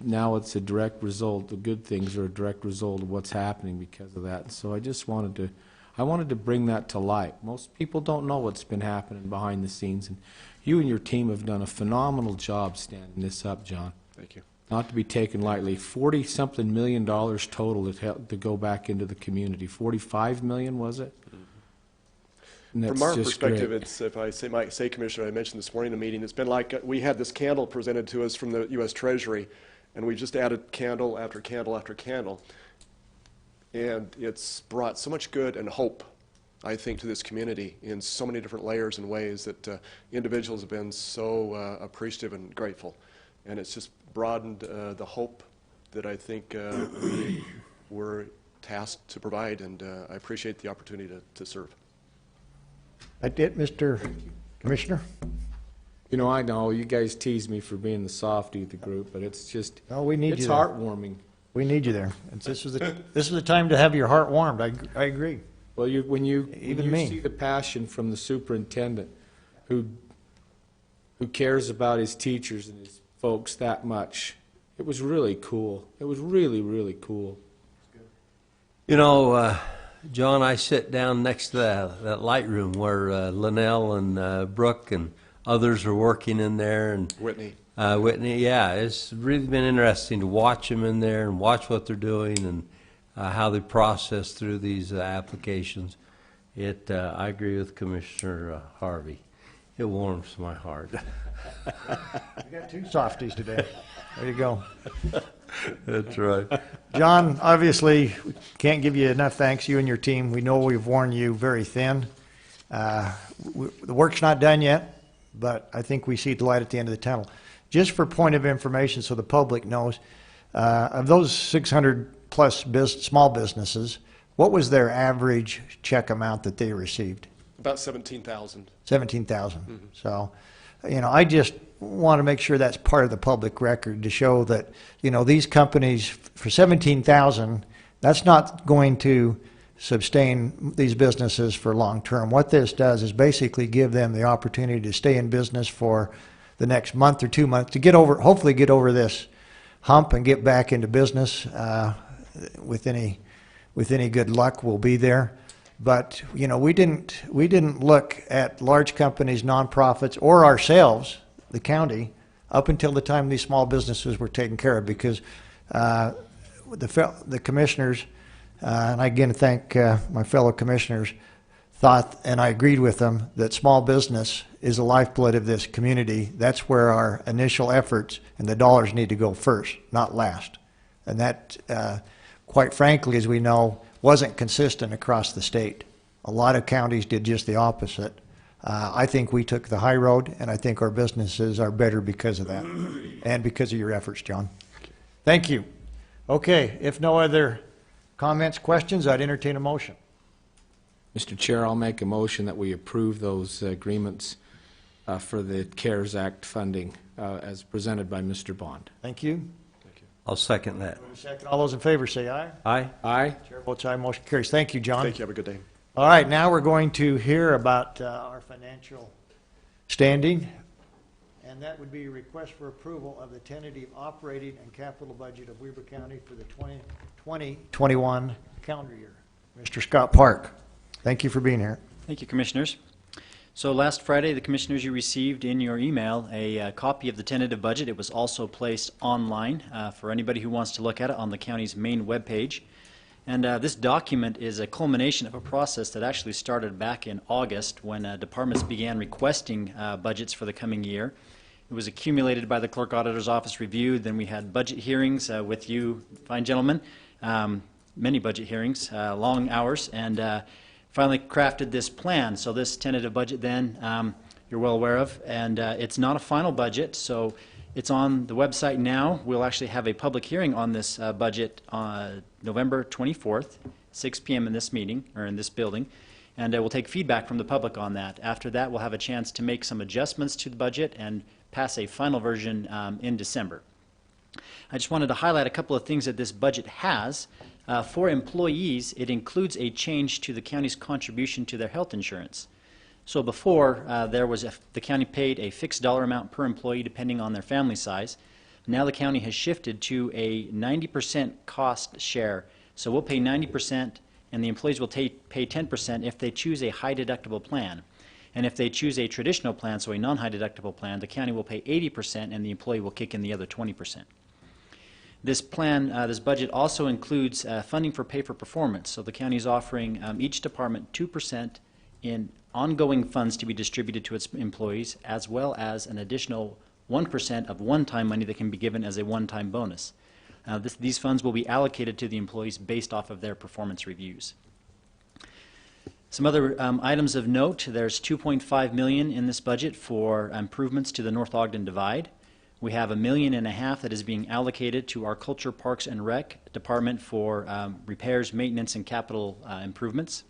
Now it's a direct result. The good things are a direct result of what's happening because of that. And so I just wanted to bring that to light. Most people don't know what's been happening behind the scenes, and you and your team have done a phenomenal job standing this up, John.
Thank you.
Not to be taken lightly. $40-something million total to go back into the community. 45 million, was it? And
From
that's
our
just
perspective,
great.
it's, if I might say, Commissioner, I mentioned this morning in the meeting, it's been like we had this candle presented to us from the U.S. Treasury, and we just added candle after candle after candle. And it's brought so much good and hope, I think, to this community in so many different layers and ways that individuals have been so appreciative and grateful. And it's just broadened the hope that I think we were tasked to provide, and I appreciate the opportunity to serve.
That's it, Mr. Commissioner?
You know, I know you guys tease me for being the softy of the group, but it's just,
No, we need
it's
you there.
heartwarming.
We need you there. This is the time to have your heart warmed. I agree.
Well, when you
me.
see the passion from the superintendent who cares about his teachers and his folks that much, it was really cool. It was really, really cool.
You know, John, I sit down next to that light room where Linnell and Brooke and others are working in there, and
Whitney.
Whitney, yeah, it's really been interesting to watch them in there and watch what they're doing and how they process through these applications. I agree with Commissioner Harvey. It warms my heart.
We got two softies today. There you go.
That's right.
John, obviously, we can't give you enough thanks, you and your team. We know we've worn you very thin. The work's not done yet, but I think we see the light at the end of the tunnel. Just for point of information so the public knows, of those 600-plus small businesses, what was their average check amount that they received?
About 17,000.
17,000. Mm-hmm. So, you know, I just want to make sure that's part of the public record to show that, you know, these companies, for 17,000, that's not going to sustain these businesses for long term. What this does is basically give them the opportunity to stay in business for the next month or 2 months, to hopefully get over this hump and get back into business. With any good luck, we'll be there. But, you know, we didn't look at large companies, nonprofits, or ourselves, the county, up until the time these small businesses were taken care of, because the commissioners, and I again thank my fellow commissioners, thought, and I agreed with them, that small business is the lifeblood of this community. That's where our initial efforts and the dollars need to go first, not last. And that, quite frankly, as we know, wasn't consistent across the state. A lot of counties did just the opposite. I think we took the high road, and I think our businesses are better because of that, and because of your efforts, John. Thank you. Okay, if no other comments, questions, I'd entertain a motion.
Mr. Chair, I'll make a motion that we approve those agreements for the CARES Act funding as presented by Mr. Bond.
Thank you.
I'll second that.
Second. All those in favor say aye.
Aye.
Aye.
Chair votes aye, motion carries. Thank you, John.
Thank you. Have a good day.
All right, now we're going to hear about our financial standing, and that would be a request for approval of the tentative operating and capital budget of Weber County for the 2020-21 calendar year. Mr. Scott Park, thank you for being here.
Thank you, Commissioners. So last Friday, the Commissioners, you received in your email a copy of the tentative budget. It was also placed online for anybody who wants to look at it on the county's main webpage. And this document is a culmination of a process that actually started back in August when departments began requesting budgets for the coming year. It was accumulated by the Clerk Auditor's Office, reviewed, then we had budget hearings with you fine gentlemen, many budget hearings, long hours, and finally crafted this plan. So this tentative budget then, you're well aware of, and it's not a final budget, so it's on the website now. We'll actually have a public hearing on this budget on November 24th, 6 p.m. in this meeting, or in this building, and we'll take feedback from the public on that. After that, we'll have a chance to make some adjustments to the budget and pass a final version in December. I just wanted to highlight a couple of things that this budget has. For employees, it includes a change to the county's contribution to their health insurance. So before, the county paid a fixed dollar amount per employee depending on their family size. Now the county has shifted to a 90% cost share. So we'll pay 90% and the employees will pay 10% if they choose a high deductible plan. And if they choose a traditional plan, so a non-high deductible plan, the county will pay 80% and the employee will kick in the other 20%. This plan, this budget also includes funding for pay for performance. So the county is offering each department 2% in ongoing funds to be distributed to its employees, as well as an additional 1% of one-time money that can be given as a one-time bonus. These funds will be allocated to the employees based off of their performance reviews. Some other items of note: there's $2.5 million in this budget for improvements to the North Ogden Divide. We have $1.5 million that is being allocated to our Culture, Parks, and Rec department for repairs, maintenance, and capital improvements.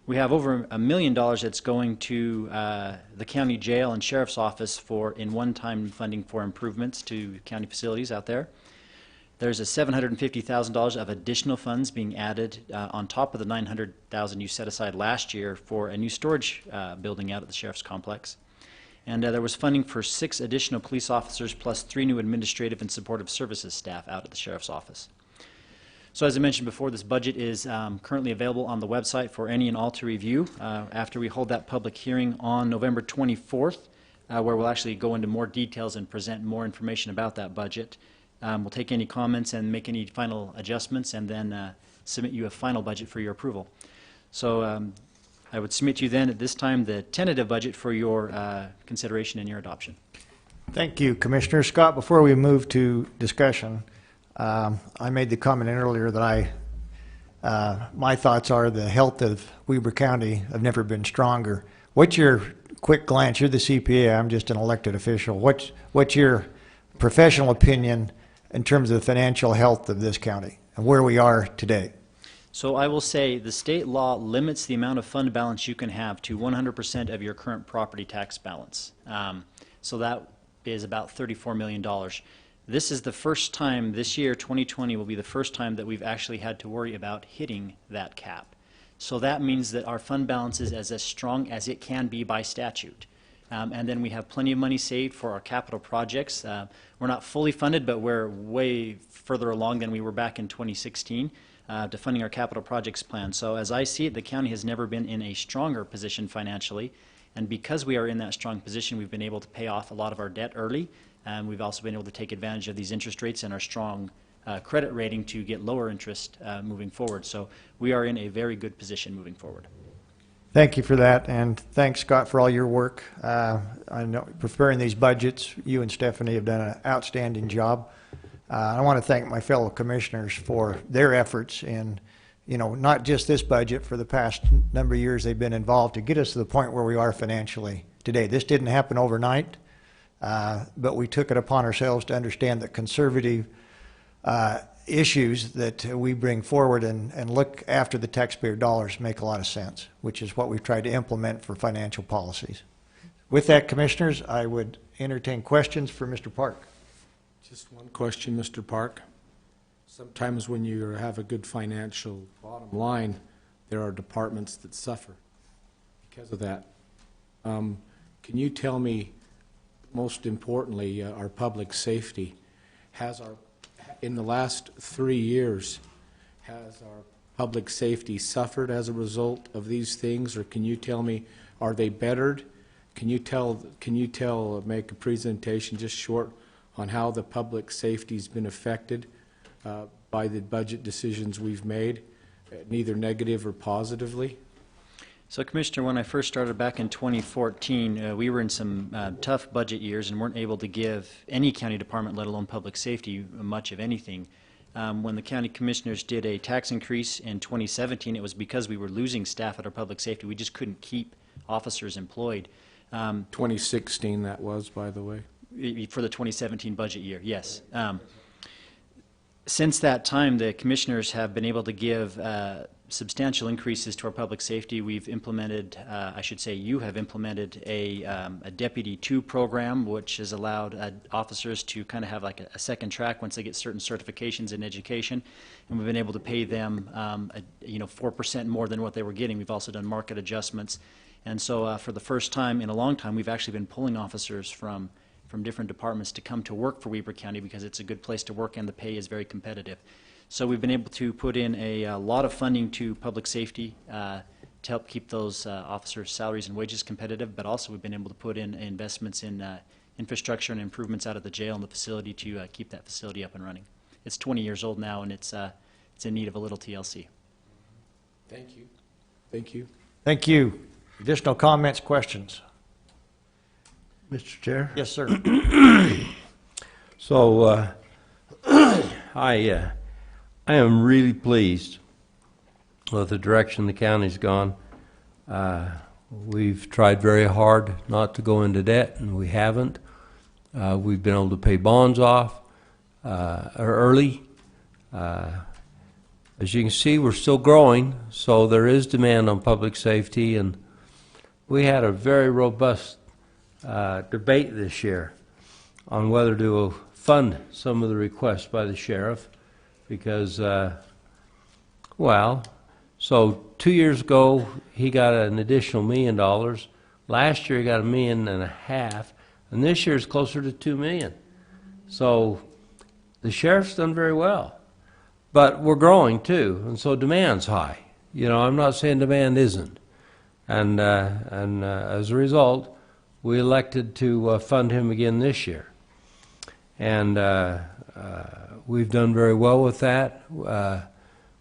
We have over $1 million that's going to the county jail and sheriff's office in one-time funding for improvements to county facilities out there. There's a $750,000 of additional funds being added on top of the $900,000 you set aside last year for a new storage building out at the sheriff's complex. And there was funding for 6 additional police officers plus 3 new administrative and supportive services staff out at the sheriff's office. So as I mentioned before, this budget is currently available on the website for any and all to review after we hold that public hearing on November 24th, where we'll actually go into more details and present more information about that budget. We'll take any comments and make any final adjustments and then submit you a final budget for your approval. So I would submit to you then at this time the tentative budget for your consideration and your adoption.
Thank you, Commissioner Scott. Before we move to discussion, I made the comment earlier that my thoughts are the health of Weber County have never been stronger. What's your quick glance? You're the CPA. I'm just an elected official. What's your professional opinion in terms of the financial health of this county and where we are today?
So I will say the state law limits the amount of fund balance you can have to 100% of your current property tax balance. So that is about $34 million. This is the first time this year, 2020, will be the first time that we've actually had to worry about hitting that cap. So that means that our fund balance is as strong as it can be by statute. And then we have plenty of money saved for our capital projects. We're not fully funded, but we're way further along than we were back in 2016 to funding our capital projects plan. So as I see it, the county has never been in a stronger position financially. And because we are in that strong position, we've been able to pay off a lot of our debt early. And we've also been able to take advantage of these interest rates and our strong credit rating to get lower interest moving forward. So we are in a very good position moving forward.
Thank you for that, and thanks, Scott, for all your work. I know preparing these budgets, you and Stephanie have done an outstanding job. I want to thank my fellow commissioners for their efforts in, not just this budget, for the past number of years they've been involved to get us to the point where we are financially today. This didn't happen overnight, but we took it upon ourselves to understand that conservative issues that we bring forward and look after the taxpayer dollars make a lot of sense, which is what we've tried to implement for financial policies. With that, Commissioners, I would entertain questions for Mr. Park.
Just one question, Mr. Park. Sometimes when you have a good financial bottom line, there are departments that suffer because of that. Can you tell me, most importantly, our public safety, in the last 3 years, has our public safety suffered as a result of these things, or can you tell me, are they bettered? Can you make a presentation just short on how the public safety's been affected by the budget decisions we've made, neither negative or positively?
So, Commissioner, when I first started back in 2014, we were in some tough budget years and weren't able to give any county department, let alone public safety, much of anything. When the county commissioners did a tax increase in 2017, it was because we were losing staff at our public safety. We just couldn't keep officers employed.
2016 that was, by the way.
For the 2017 budget year, yes. Since that time, the commissioners have been able to give substantial increases to our public safety. We've implemented, I should say you have implemented a Deputy 2 program, which has allowed officers to kind of have like a second track once they get certain certifications in education. And we've been able to pay them 4% more than what they were getting. We've also done market adjustments. And so for the first time in a long time, we've actually been pulling officers from different departments to come to work for Weber County because it's a good place to work and the pay is very competitive. So we've been able to put in a lot of funding to public safety to help keep those officers' salaries and wages competitive, but also we've been able to put in investments in infrastructure and improvements out of the jail and the facility to keep that facility up and running. It's 20 years old now, and it's in need of a little TLC.
Thank you. Thank you.
Thank you. Additional comments, questions?
Mr. Chair?
Yes, sir.
So I am really pleased with the direction the county's gone. We've tried very hard not to go into debt, and we haven't. We've been able to pay bonds off early. As you can see, we're still growing, so there is demand on public safety, and we had a very robust debate this year on whether to fund some of the requests by the sheriff because, so 2 years ago he got an additional $1 million. Last year he got $1.5 million, and this year it's closer to $2 million. So the sheriff's done very well, but we're growing too, and so demand's high. I'm not saying demand isn't, and as a result, we elected to fund him again this year. And we've done very well with that.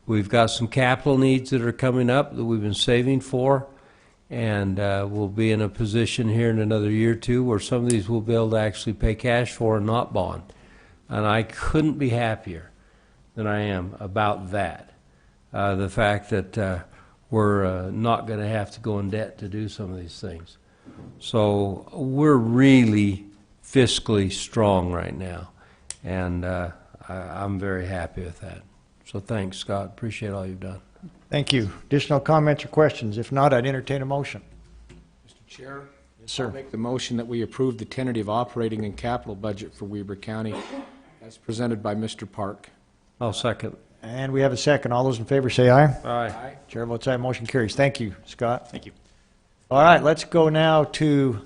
We've got some capital needs that are coming up that we've been saving for, and we'll be in a position here in another year or two where some of these we'll be able to actually pay cash for and not bond. And I couldn't be happier than I am about that. The fact that we're not going to have to go in debt to do some of these things. So we're really fiscally strong right now, and I'm very happy with that. So thanks, Scott. Appreciate all you've done.
Thank you. Additional comments or questions? If not, I'd entertain a motion.
Mr. Chair?
Yes, sir.
I'll make the motion that we approve the tentative operating and capital budget for Weber County as presented by Mr. Park.
I'll second.
And we have a second. All those in favor say aye.
Aye.
Chair votes aye. Motion carries. Thank you, Scott.
Thank you.
All right, let's go now to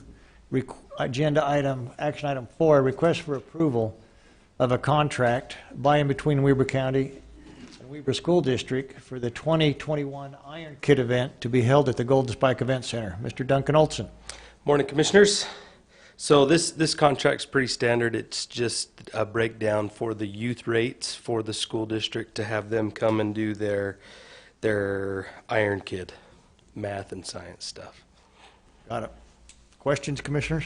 action item 4, request for approval of a contract by and between Weber County and Weber School District for the 2021 Iron Kit event to be held at the Golden Spike Event Center. Mr. Duncan Olson.
Morning, Commissioners. So this contract's pretty standard. It's just a breakdown for the youth rates for the school district to have them come and do their Iron Kid math and science stuff.
Got it. Questions, commissioners?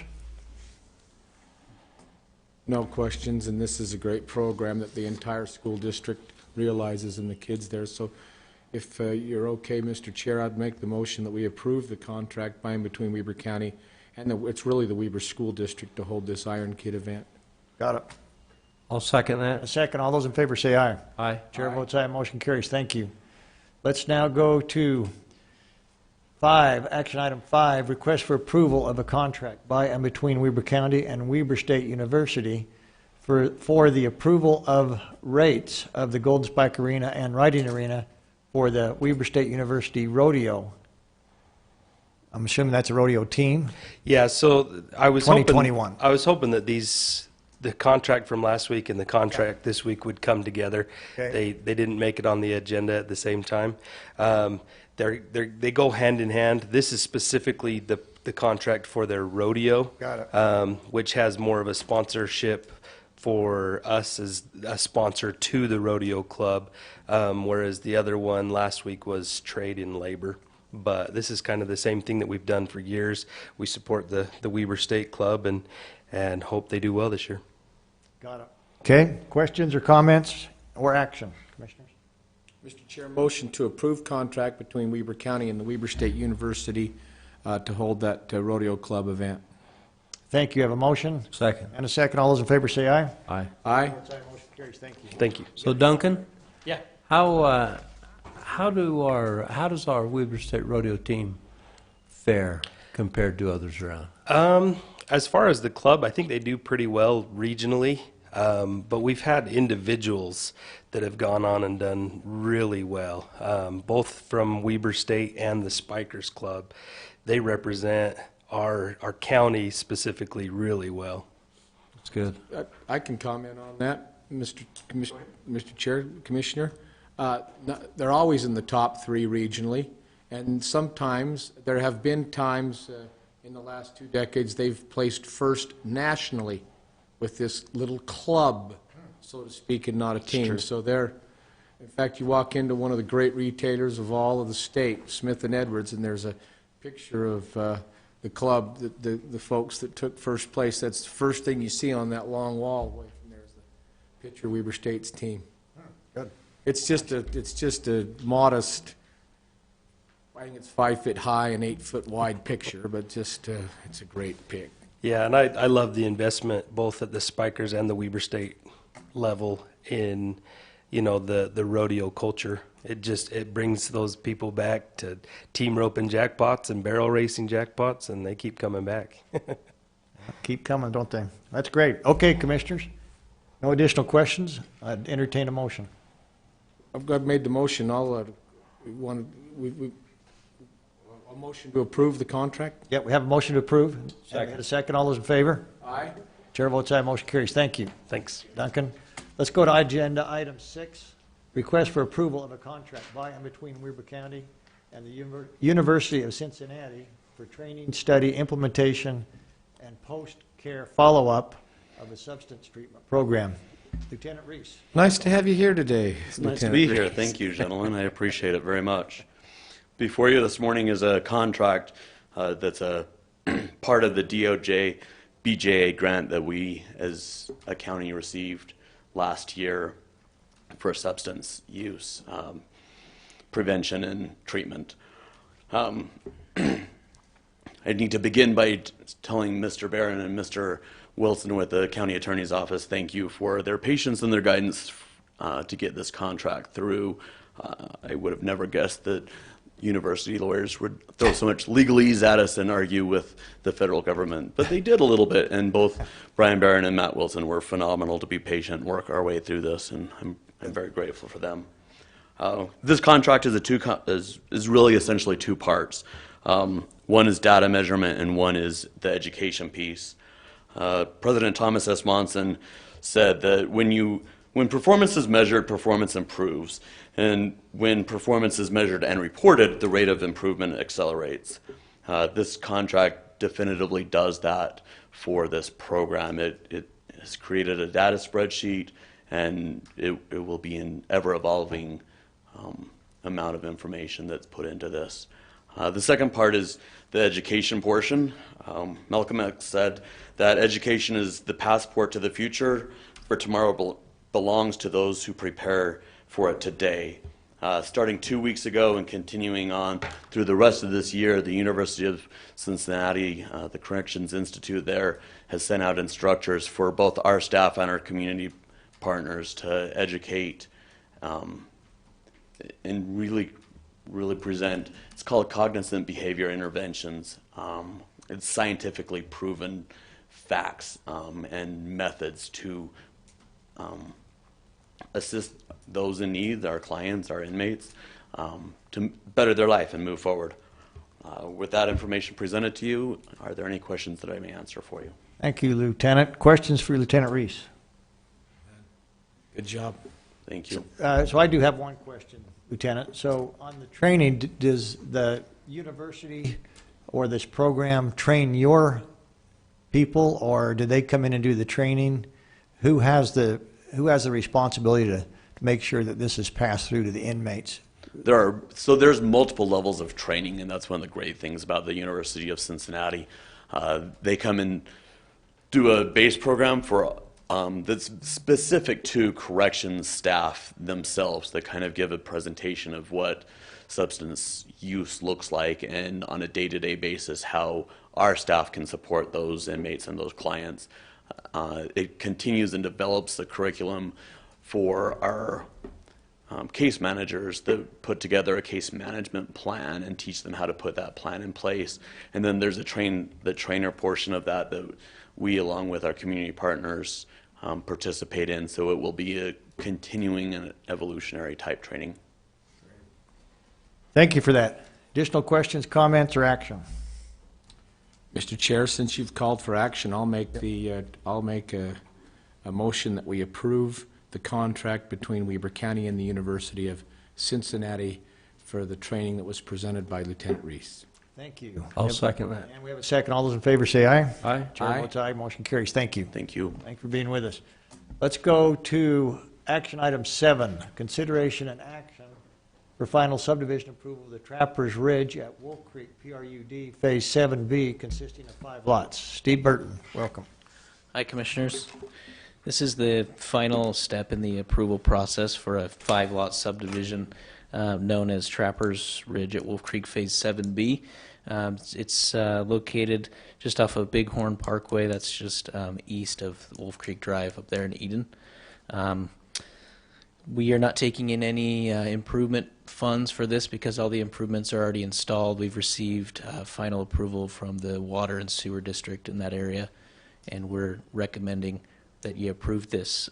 No questions, and this is a great program that the entire school district realizes and the kids there. So if you're okay, Mr. Chair, I'd make the motion that we approve the contract by and between Weber County and it's really the Weber School District to hold this Iron Kid event.
Got it.
I'll second
A
that.
second. All those in favor say aye.
Aye.
Chair votes aye. Motion carries. Thank you. Let's now go to 5, action item 5, request for approval of a contract by and between Weber County and Weber State University for the approval of rates of the Golden Spike Arena and Riding Arena for the Weber State University Rodeo. I'm assuming that's a rodeo team.
Yeah, so I was
2021.
hoping that the contract from last week and the contract this week would come together.
Okay.
They didn't make it on the agenda at the same time. They go hand in hand. This is specifically the contract for their rodeo.
Got it.
Which has more of a sponsorship for us as a sponsor to the rodeo club, whereas the other one last week was trade in labor. But this is kind of the same thing that we've done for years. We support the Weber State Club and hope they do well this year.
Got it. Okay. Questions or comments or action, commissioners?
Mr. Chair, motion to approve contract between Weber County and the Weber State University to hold that rodeo club event.
Thank you. Have a motion?
Second.
And a second. All those in favor say aye.
Aye.
Aye.
Motion carries. Thank you.
Thank you.
So Duncan,
Yeah.
how does our Weber State Rodeo team fare compared to others around?
As far as the club, I think they do pretty well regionally, but we've had individuals that have gone on and done really well, both from Weber State and the Spikers Club. They represent our county specifically really well.
That's good.
I can comment on that, Mr. Chair, Commissioner. They're always in the top 3 regionally, and sometimes there have been times in the last 2 decades they've placed first nationally with this little club, so to speak, and not a team. So they're, in fact, you walk into one of the great retailers of all of the state, Smith & Edwards, and there's a picture of the club, the folks that took first place. That's the first thing you see on that long wall away from there is the picture of Weber State's team.
Good.
It's just a modest, I think it's 5 foot high and 8 foot wide picture, but just it's a great pic.
Yeah, and I love the investment both at the Spikers and the Weber State level in, the rodeo culture. It brings those people back to team roping jackpots and barrel racing jackpots, and they keep coming back.
Keep coming, don't they? That's great. Okay, commissioners. No additional questions. I'd entertain a motion.
I've made the motion. A motion to approve the contract?
Yeah, we have a motion to approve.
Second.
A second. All those in favor?
Aye.
Chair votes aye. Motion carries. Thank you,
Thanks.
Duncan. Let's go to agenda item 6. Request for approval of a contract by and between Weber County and the University of Cincinnati for training, study, implementation, and post-care follow-up of a substance treatment program. Lieutenant Reese.
Nice to have you here today.
It's nice to be here. Thank you, gentlemen. I appreciate it very much. Before you this morning is a contract that's a part of the DOJ BJA grant that we as a county received last year for substance use prevention and treatment. I need to begin by telling Mr. Barron and Mr. Wilson with the County Attorney's Office, thank you for their patience and their guidance to get this contract through. I would have never guessed that university lawyers would throw so much legalese at us and argue with the federal government, but they did a little bit, and both Brian Barron and Matt Wilson were phenomenal to be patient and work our way through this, and I'm very grateful for them. This contract is really essentially 2 parts. One is data measurement and one is the education piece. President Thomas S. Monson said that when performance is measured, performance improves. And when performance is measured and reported, the rate of improvement accelerates. This contract definitively does that for this program. It has created a data spreadsheet, and it will be an ever-evolving amount of information that's put into this. The second part is the education portion. Malcolm X said that education is the passport to the future, for tomorrow belongs to those who prepare for it today. Starting 2 weeks ago and continuing on through the rest of this year, the University of Cincinnati, the Corrections Institute there, has sent out instructors for both our staff and our community partners to educate and really present. It's called cognizant behavior interventions. It's scientifically proven facts and methods to assist those in need, our clients, our inmates, to better their life and move forward. With that information presented to you, are there any questions that I may answer for you?
Thank you, Lieutenant. Questions for Lieutenant Reese?
Good job.
Thank you.
So I do have one question, Lieutenant. So on the training, does the university or this program train your people, or do they come in and do the training? Who has the responsibility to make sure that this is passed through to the inmates?
There's multiple levels of training, and that's one of the great things about the University of Cincinnati. They come and do a base program for that's specific to corrections staff themselves, that kind of give a presentation of what substance use looks like, and on a day-to-day basis how our staff can support those inmates and those clients. It continues and develops the curriculum for our case managers that put together a case management plan and teach them how to put that plan in place. And then there's the trainer portion of that we, along with our community partners, participate in. So it will be a continuing and evolutionary type training.
Thank you for that. Additional questions, comments, or action?
Mr. Chair, since you've called for action, I'll make a motion that we approve the contract between Weber County and the University of Cincinnati for the training that was presented by Lieutenant Reese.
Thank you.
I'll second that.
And we have a second. All those in favor say aye.
Aye.
Chair votes aye. Motion carries. Thank you.
Thank you.
Thank you for being with us. Let's go to action item 7, consideration and action for final subdivision approval of the Trappers Ridge at Wolf Creek PRUD Phase 7B, consisting of 5 lots. Steve Burton, welcome.
Hi, Commissioners. This is the final step in the approval process for a 5-lot subdivision known as Trappers Ridge at Wolf Creek Phase 7B. It's located just off of Bighorn Parkway. That's just east of Wolf Creek Drive up there in Eden. We are not taking in any improvement funds for this because all the improvements are already installed. We've received final approval from the Water and Sewer District in that area, and we're recommending that you approve this.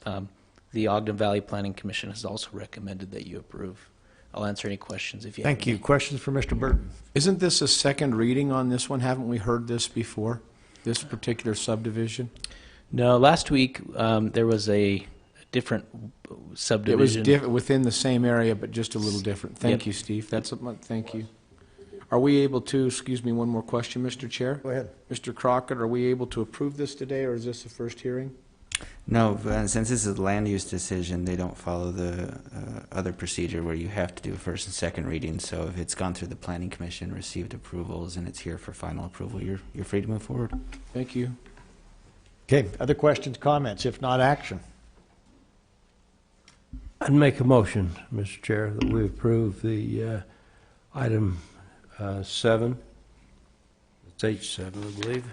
The Ogden Valley Planning Commission has also recommended that you approve. I'll answer any questions if you have any.
Thank you. Questions for Mr. Burton?
Isn't this a second reading on this one? Haven't we heard this before, this particular subdivision?
No, last week there was a different subdivision.
It was within the same area, but just a little different. Thank you, Steve. Thank you. Are we able to, excuse me, one more question, Mr. Chair?
Go ahead.
Mr. Crockett, are we able to approve this today, or is this the first hearing?
No, since this is a land use decision, they don't follow the other procedure where you have to do a first and second reading. So if it's gone through the Planning Commission, received approvals, and it's here for final approval, you're free to move forward.
Thank you.
Okay, other questions, comments? If not, action.
I'd make a motion, Mr. Chair, that we approve the item 7. It's H7, I believe.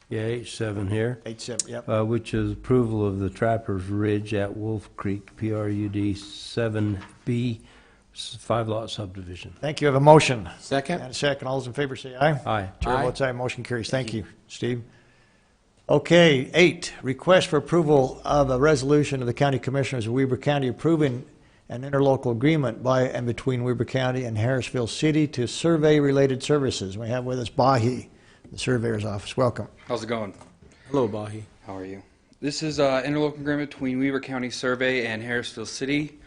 Yeah, H7 here.
H7, yep.
Which is approval of the Trappers Ridge at Wolf Creek PRUD 7B 5-lot subdivision.
Thank you. I have a motion.
Second.
And a second. All those in favor say aye.
Aye.
Chair
Aye.
votes aye. Motion carries. Thank you, Steve. Okay, 8, request for approval of a resolution of the County Commissioners of Weber County approving an interlocal agreement by and between Weber County and Harrisville City to survey-related services. We have with us Bahi, the Surveyor's Office. Welcome.
How's it going?
Hello, Bahi.
How are you? This is an interlocal agreement between Weber County Survey and Harrisville City.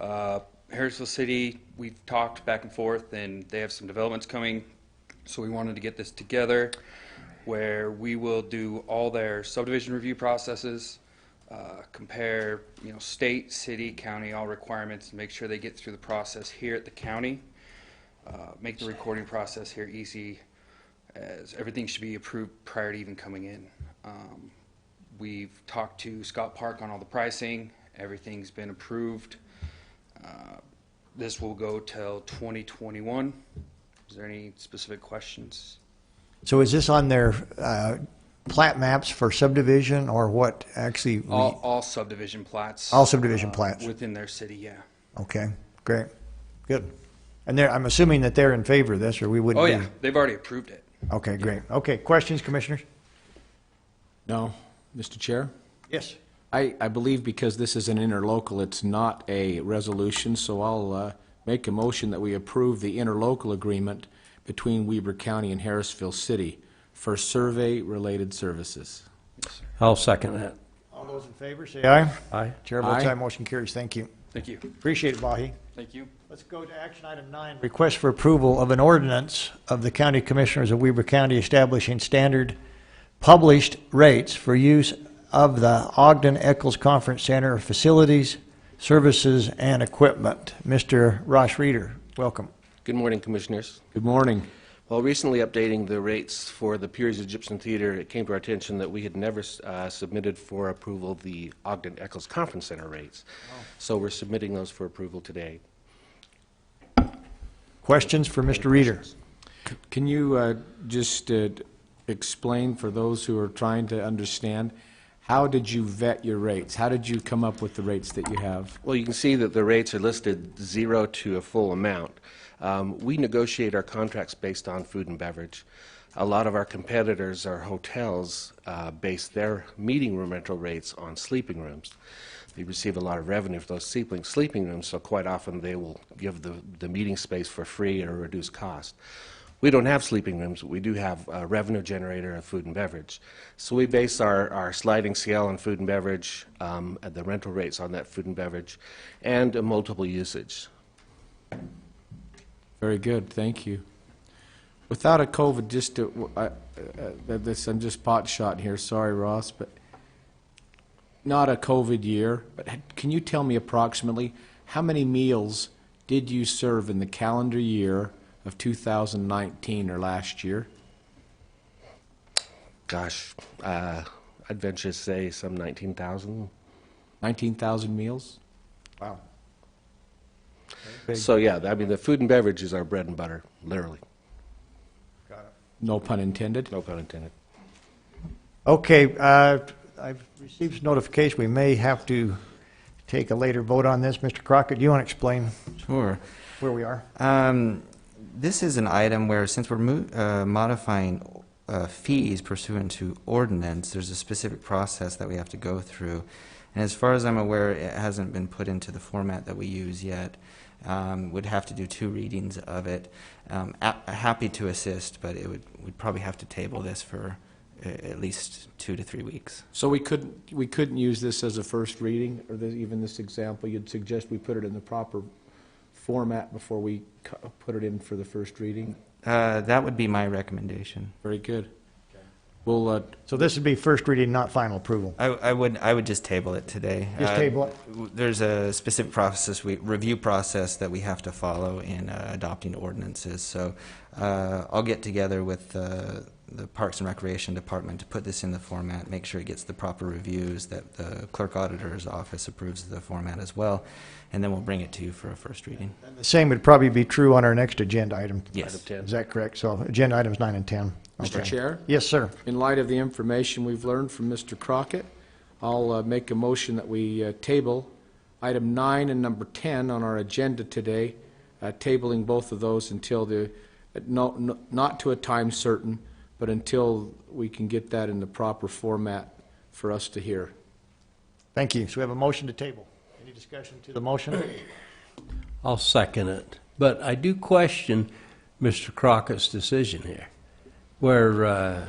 Harrisville City, we've talked back and forth, and they have some developments coming, so we wanted to get this together where we will do all their subdivision review processes, compare, state, city, county, all requirements, and make sure they get through the process here at the county. make the recording process here easy, as everything should be approved prior to even coming in. We've talked to Scott Park on all the pricing. Everything's been approved. This will go till 2021. Is there any specific questions?
So is this on their plat maps for subdivision, or what actually?
All subdivision plats.
All subdivision plats.
Within their city, yeah.
Okay, great, good. And I'm assuming that they're in favor of this, or we wouldn't.
Oh, yeah, they've already approved it.
Okay, great. Okay, questions, commissioners?
No, Mr. Chair?
Yes.
I believe because this is an interlocal, it's not a resolution, so I'll make a motion that we approve the interlocal agreement between Weber County and Harrisville City for survey-related services.
Yes,
I'll second that.
All those in favor, say aye.
Aye.
Chair votes
Aye.
aye, motion carries. Thank you.
Thank you.
Appreciate it, Vahi.
Thank you.
Let's go to action item 9, request for approval of an ordinance of the County Commissioners of Weber County establishing standard published rates for use of the Ogden Eccles Conference Center facilities, services, and equipment. Mr. Ross Reeder, welcome.
Good morning, Commissioners.
Good morning.
While recently updating the rates for the Piers Egyptian Theater, it came to our attention that we had never submitted for approval the Ogden Eccles Conference Center rates. So we're submitting those for approval today.
Questions for Mr. Reeder?
Can you just explain for those who are trying to understand, how did you vet your rates? How did you come up with the rates that you have?
Well, you can see that the rates are listed 0 to a full amount. We negotiate our contracts based on food and beverage. A lot of our competitors, our hotels, base their meeting room rental rates on sleeping rooms. They receive a lot of revenue for those sleeping rooms, so quite often they will give the meeting space for free at a reduced cost. We don't have sleeping rooms, but we do have a revenue generator of food and beverage. So we base our sliding scale on food and beverage, the rental rates on that food and beverage, and multiple usage.
Very good, thank you. Without a COVID, I'm just pot shot here, sorry Ross, but not a COVID year, but can you tell me approximately how many meals did you serve in the calendar year of 2019 or last year?
Gosh, I'd venture to say some 19,000.
19,000 meals?
Wow.
So yeah, I mean the food and beverage is our bread and butter, literally.
Got it.
No pun intended?
No pun intended.
Okay, I've received notification we may have to take a later vote on this. Mr. Crockett, do you want to explain
Sure.
where we are?
This is an item where, since we're modifying fees pursuant to ordinance, there's a specific process that we have to go through. And as far as I'm aware, it hasn't been put into the format that we use yet. Would have to do 2 readings of it. Happy to assist, but we'd probably have to table this for at least 2 to 3 weeks.
So we couldn't use this as a first reading, or even this example? You'd suggest we put it in the proper format before we put it in for the first reading?
That would be my recommendation.
Very good. We'll,
So this would be first reading, not final approval?
I would just table it today.
Just table it?
There's a specific review process that we have to follow in adopting ordinances. So I'll get together with the Parks and Recreation Department to put this in the format, make sure it gets the proper reviews, that the clerk auditor's office approves of the format as well, and then we'll bring it to you for a first reading.
And the same would probably be true on our next agenda item.
Yes.
Item 10.
Is that correct? So agenda items 9 and 10.
Mr.
Okay.
Chair?
Yes, sir.
In light of the information we've learned from Mr. Crockett, I'll make a motion that we table item 9 and number 10 on our agenda today, tabling both of those until not to a time certain, but until we can get that in the proper format for us to hear.
Thank you. So we have a motion to table. Any discussion to the motion?
I'll second it. But I do question Mr. Crockett's decision here, where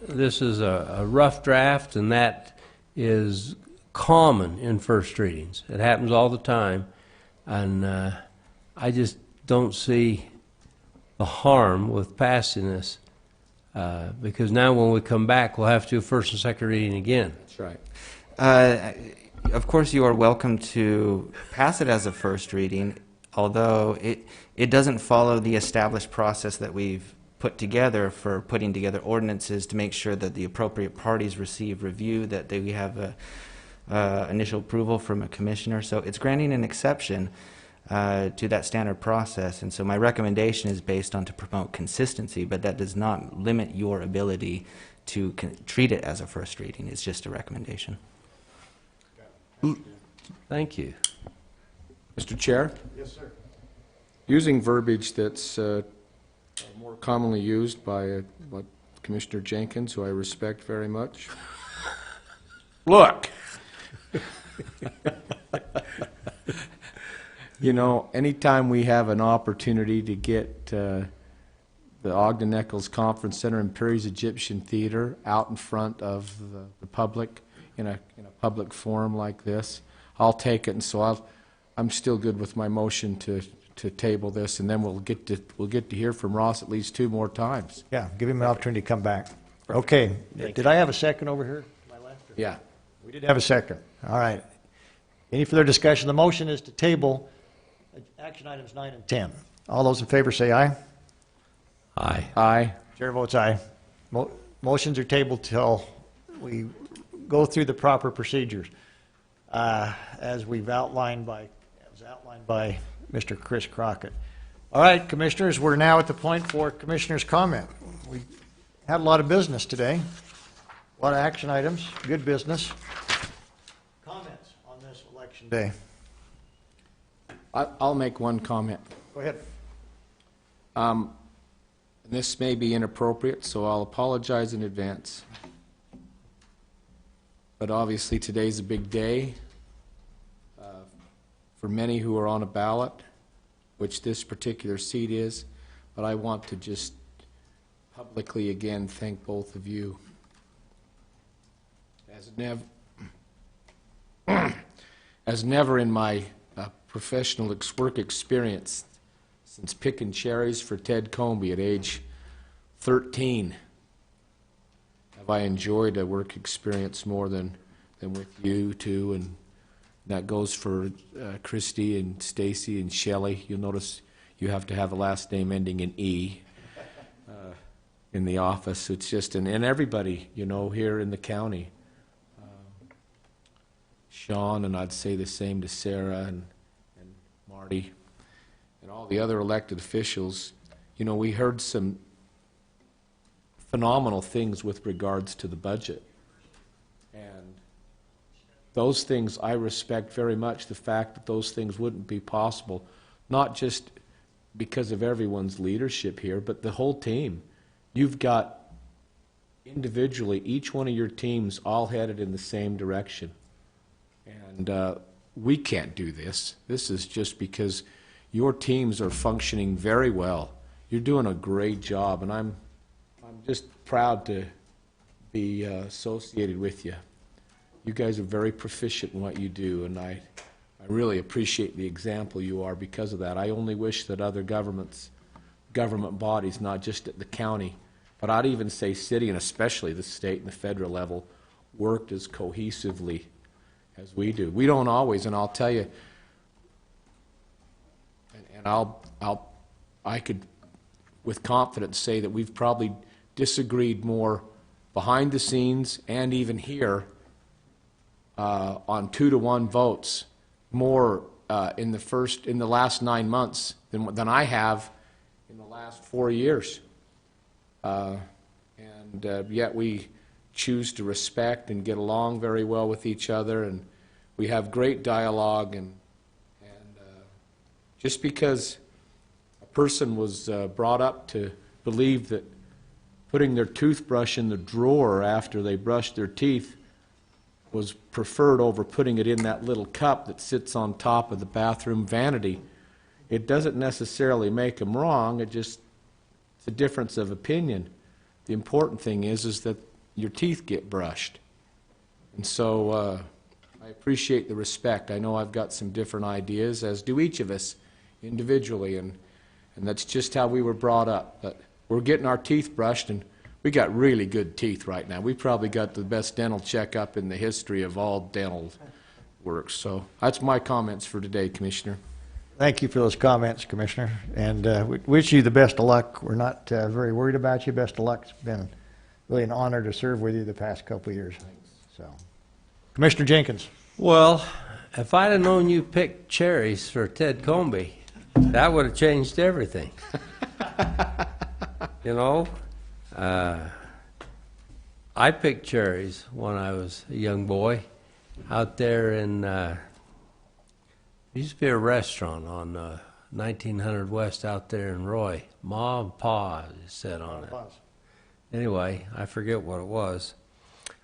this is a rough draft, and that is common in first readings. It happens all the time, and I just don't see the harm with passing this, because now when we come back, we'll have to do a first and second reading again.
That's right.
Of course, you are welcome to pass it as a first reading, although it it doesn't follow the established process that we've put together for putting together ordinances to make sure that the appropriate parties receive review, that they have a initial approval from a commissioner. So it's granting an exception to that standard process. And so my recommendation is based on to promote consistency, but that does not limit your ability to treat it as a first reading. It's just a recommendation.
Thank you.
Mr. Chair?
Yes, sir.
Using verbiage that's more commonly used by Commissioner Jenkins, who I respect very much. Look! You know, anytime we have an opportunity to get the Ogden Eccles Conference Center and Perry's Egyptian Theater out in front of the public in a public forum like this, I'll take it. And so I'm still good with my motion to table this, and then we'll get to hear from Ross at least 2 more times.
Yeah, give him an opportunity to come back. Okay. Did I have a second over here? To my left?
Yeah.
We did have a second. All right. Any further discussion? The motion is to table action items 9 and 10. All those in favor say aye.
Aye.
Aye.
Chair votes aye. Motions are tabled till we go through the proper procedures, as outlined by Mr. Chris Crockett. All right, Commissioners, we're now at the point for Commissioners' comment. We had a lot of business today, a lot of action items, good business. Comments on this election day?
I'll make one comment.
Go ahead.
This may be inappropriate, so I'll apologize in advance. But obviously today's a big day for many who are on a ballot, which this particular seat is. But I want to just publicly again thank both of you. As never in my professional work experience since picking cherries for Ted Comby at age 13 have I enjoyed a work experience more than with you two, and that goes for Christy and Stacy and Shelley. You'll notice you have to have a last name ending in E in the office. It's just, and everybody, you know, here in the county. Sean, and I'd say the same to Sarah and Marty and all the other elected officials. You know, we heard some phenomenal things with regards to the budget. And those things I respect very much, the fact that those things wouldn't be possible, not just because of everyone's leadership here, but the whole team. You've got individually, each one of your teams all headed in the same direction. And we can't do this. This is just because your teams are functioning very well. You're doing a great job, and I'm just proud to be associated with you. You guys are very proficient in what you do, and I really appreciate the example you are because of that. I only wish that other government bodies, not just at the county, but I'd even say city and especially the state and the federal level, worked as cohesively as we do. We don't always, and I'll tell you, and I could with confidence say that we've probably disagreed more behind the scenes and even here on 2-to-1 votes more in the last 9 months than I have in the last 4 years. And yet we choose to respect and get along very well with each other, and we have great dialogue. And just because a person was brought up to believe that putting their toothbrush in the drawer after they brushed their teeth was preferred over putting it in that little cup that sits on top of the bathroom vanity, it doesn't necessarily make them wrong. It's a difference of opinion. The important thing is that your teeth get brushed. And so I appreciate the respect. I know I've got some different ideas, as do each of us individually, and that's just how we were brought up. But we're getting our teeth brushed, and we got really good teeth right now. We probably got the best dental checkup in the history of all dental work. So that's my comments for today, Commissioner.
Thank you for those comments, Commissioner, and we wish you the best of luck. We're not very worried about you. Best of luck. It's been really an honor to serve with you the past couple of years. So, Commissioner Jenkins.
Well, if I'd have known you picked cherries for Ted Comby, that would have changed everything. You know, I picked cherries when I was a young boy out there in, there used to be a restaurant on 1900 West out there in Roy. Ma and Pa said on it. Anyway, I forget what it was.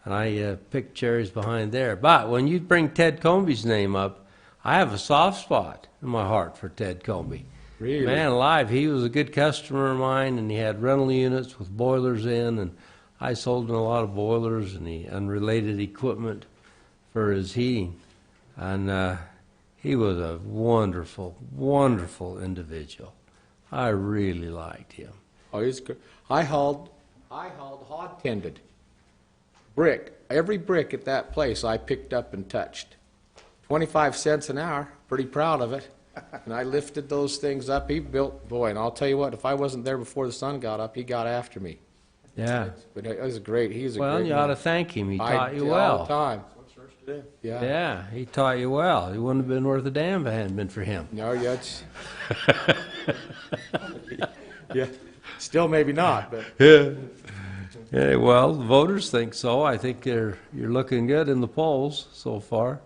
And I picked cherries behind there. But when you bring Ted Comby's name up, I have a soft spot in my heart for Ted Comby.
Really?
Man alive, he was a good customer of mine, and he had rental units with boilers in, and I sold him a lot of boilers and related equipment for his heating. And he was a wonderful, wonderful individual. I really liked him.
Oh, he's good. I hauled hod-tended brick. Every brick at that place I picked up and touched. 25 cents an hour. Pretty proud of it. And I lifted those things up. He built, boy, and I'll tell you what, if I wasn't there before the sun got up, he got after me.
Yeah.
But it was great. He's a great
Well, you
man.
ought to thank him. He taught you
I
well.
all the time. Yeah.
Yeah, he taught you well. He wouldn't have been worth a damn if it hadn't been for him.
No, yeah, yeah. Still maybe not, but.
Yeah. Yeah, well, the voters think so. I think you're looking good in the polls so far.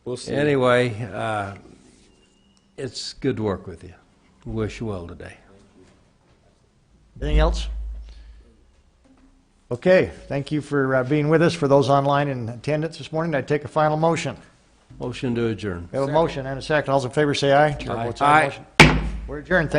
We'll see.
Anyway, it's good to work with you. Wish you well today.
Anything else? Okay, thank you for being with us. For those online in attendance this morning, I take a final motion.
Motion to adjourn.
We have a motion and a second. All those in favor say aye. Chair votes aye. Motion. We're adjourned. Thank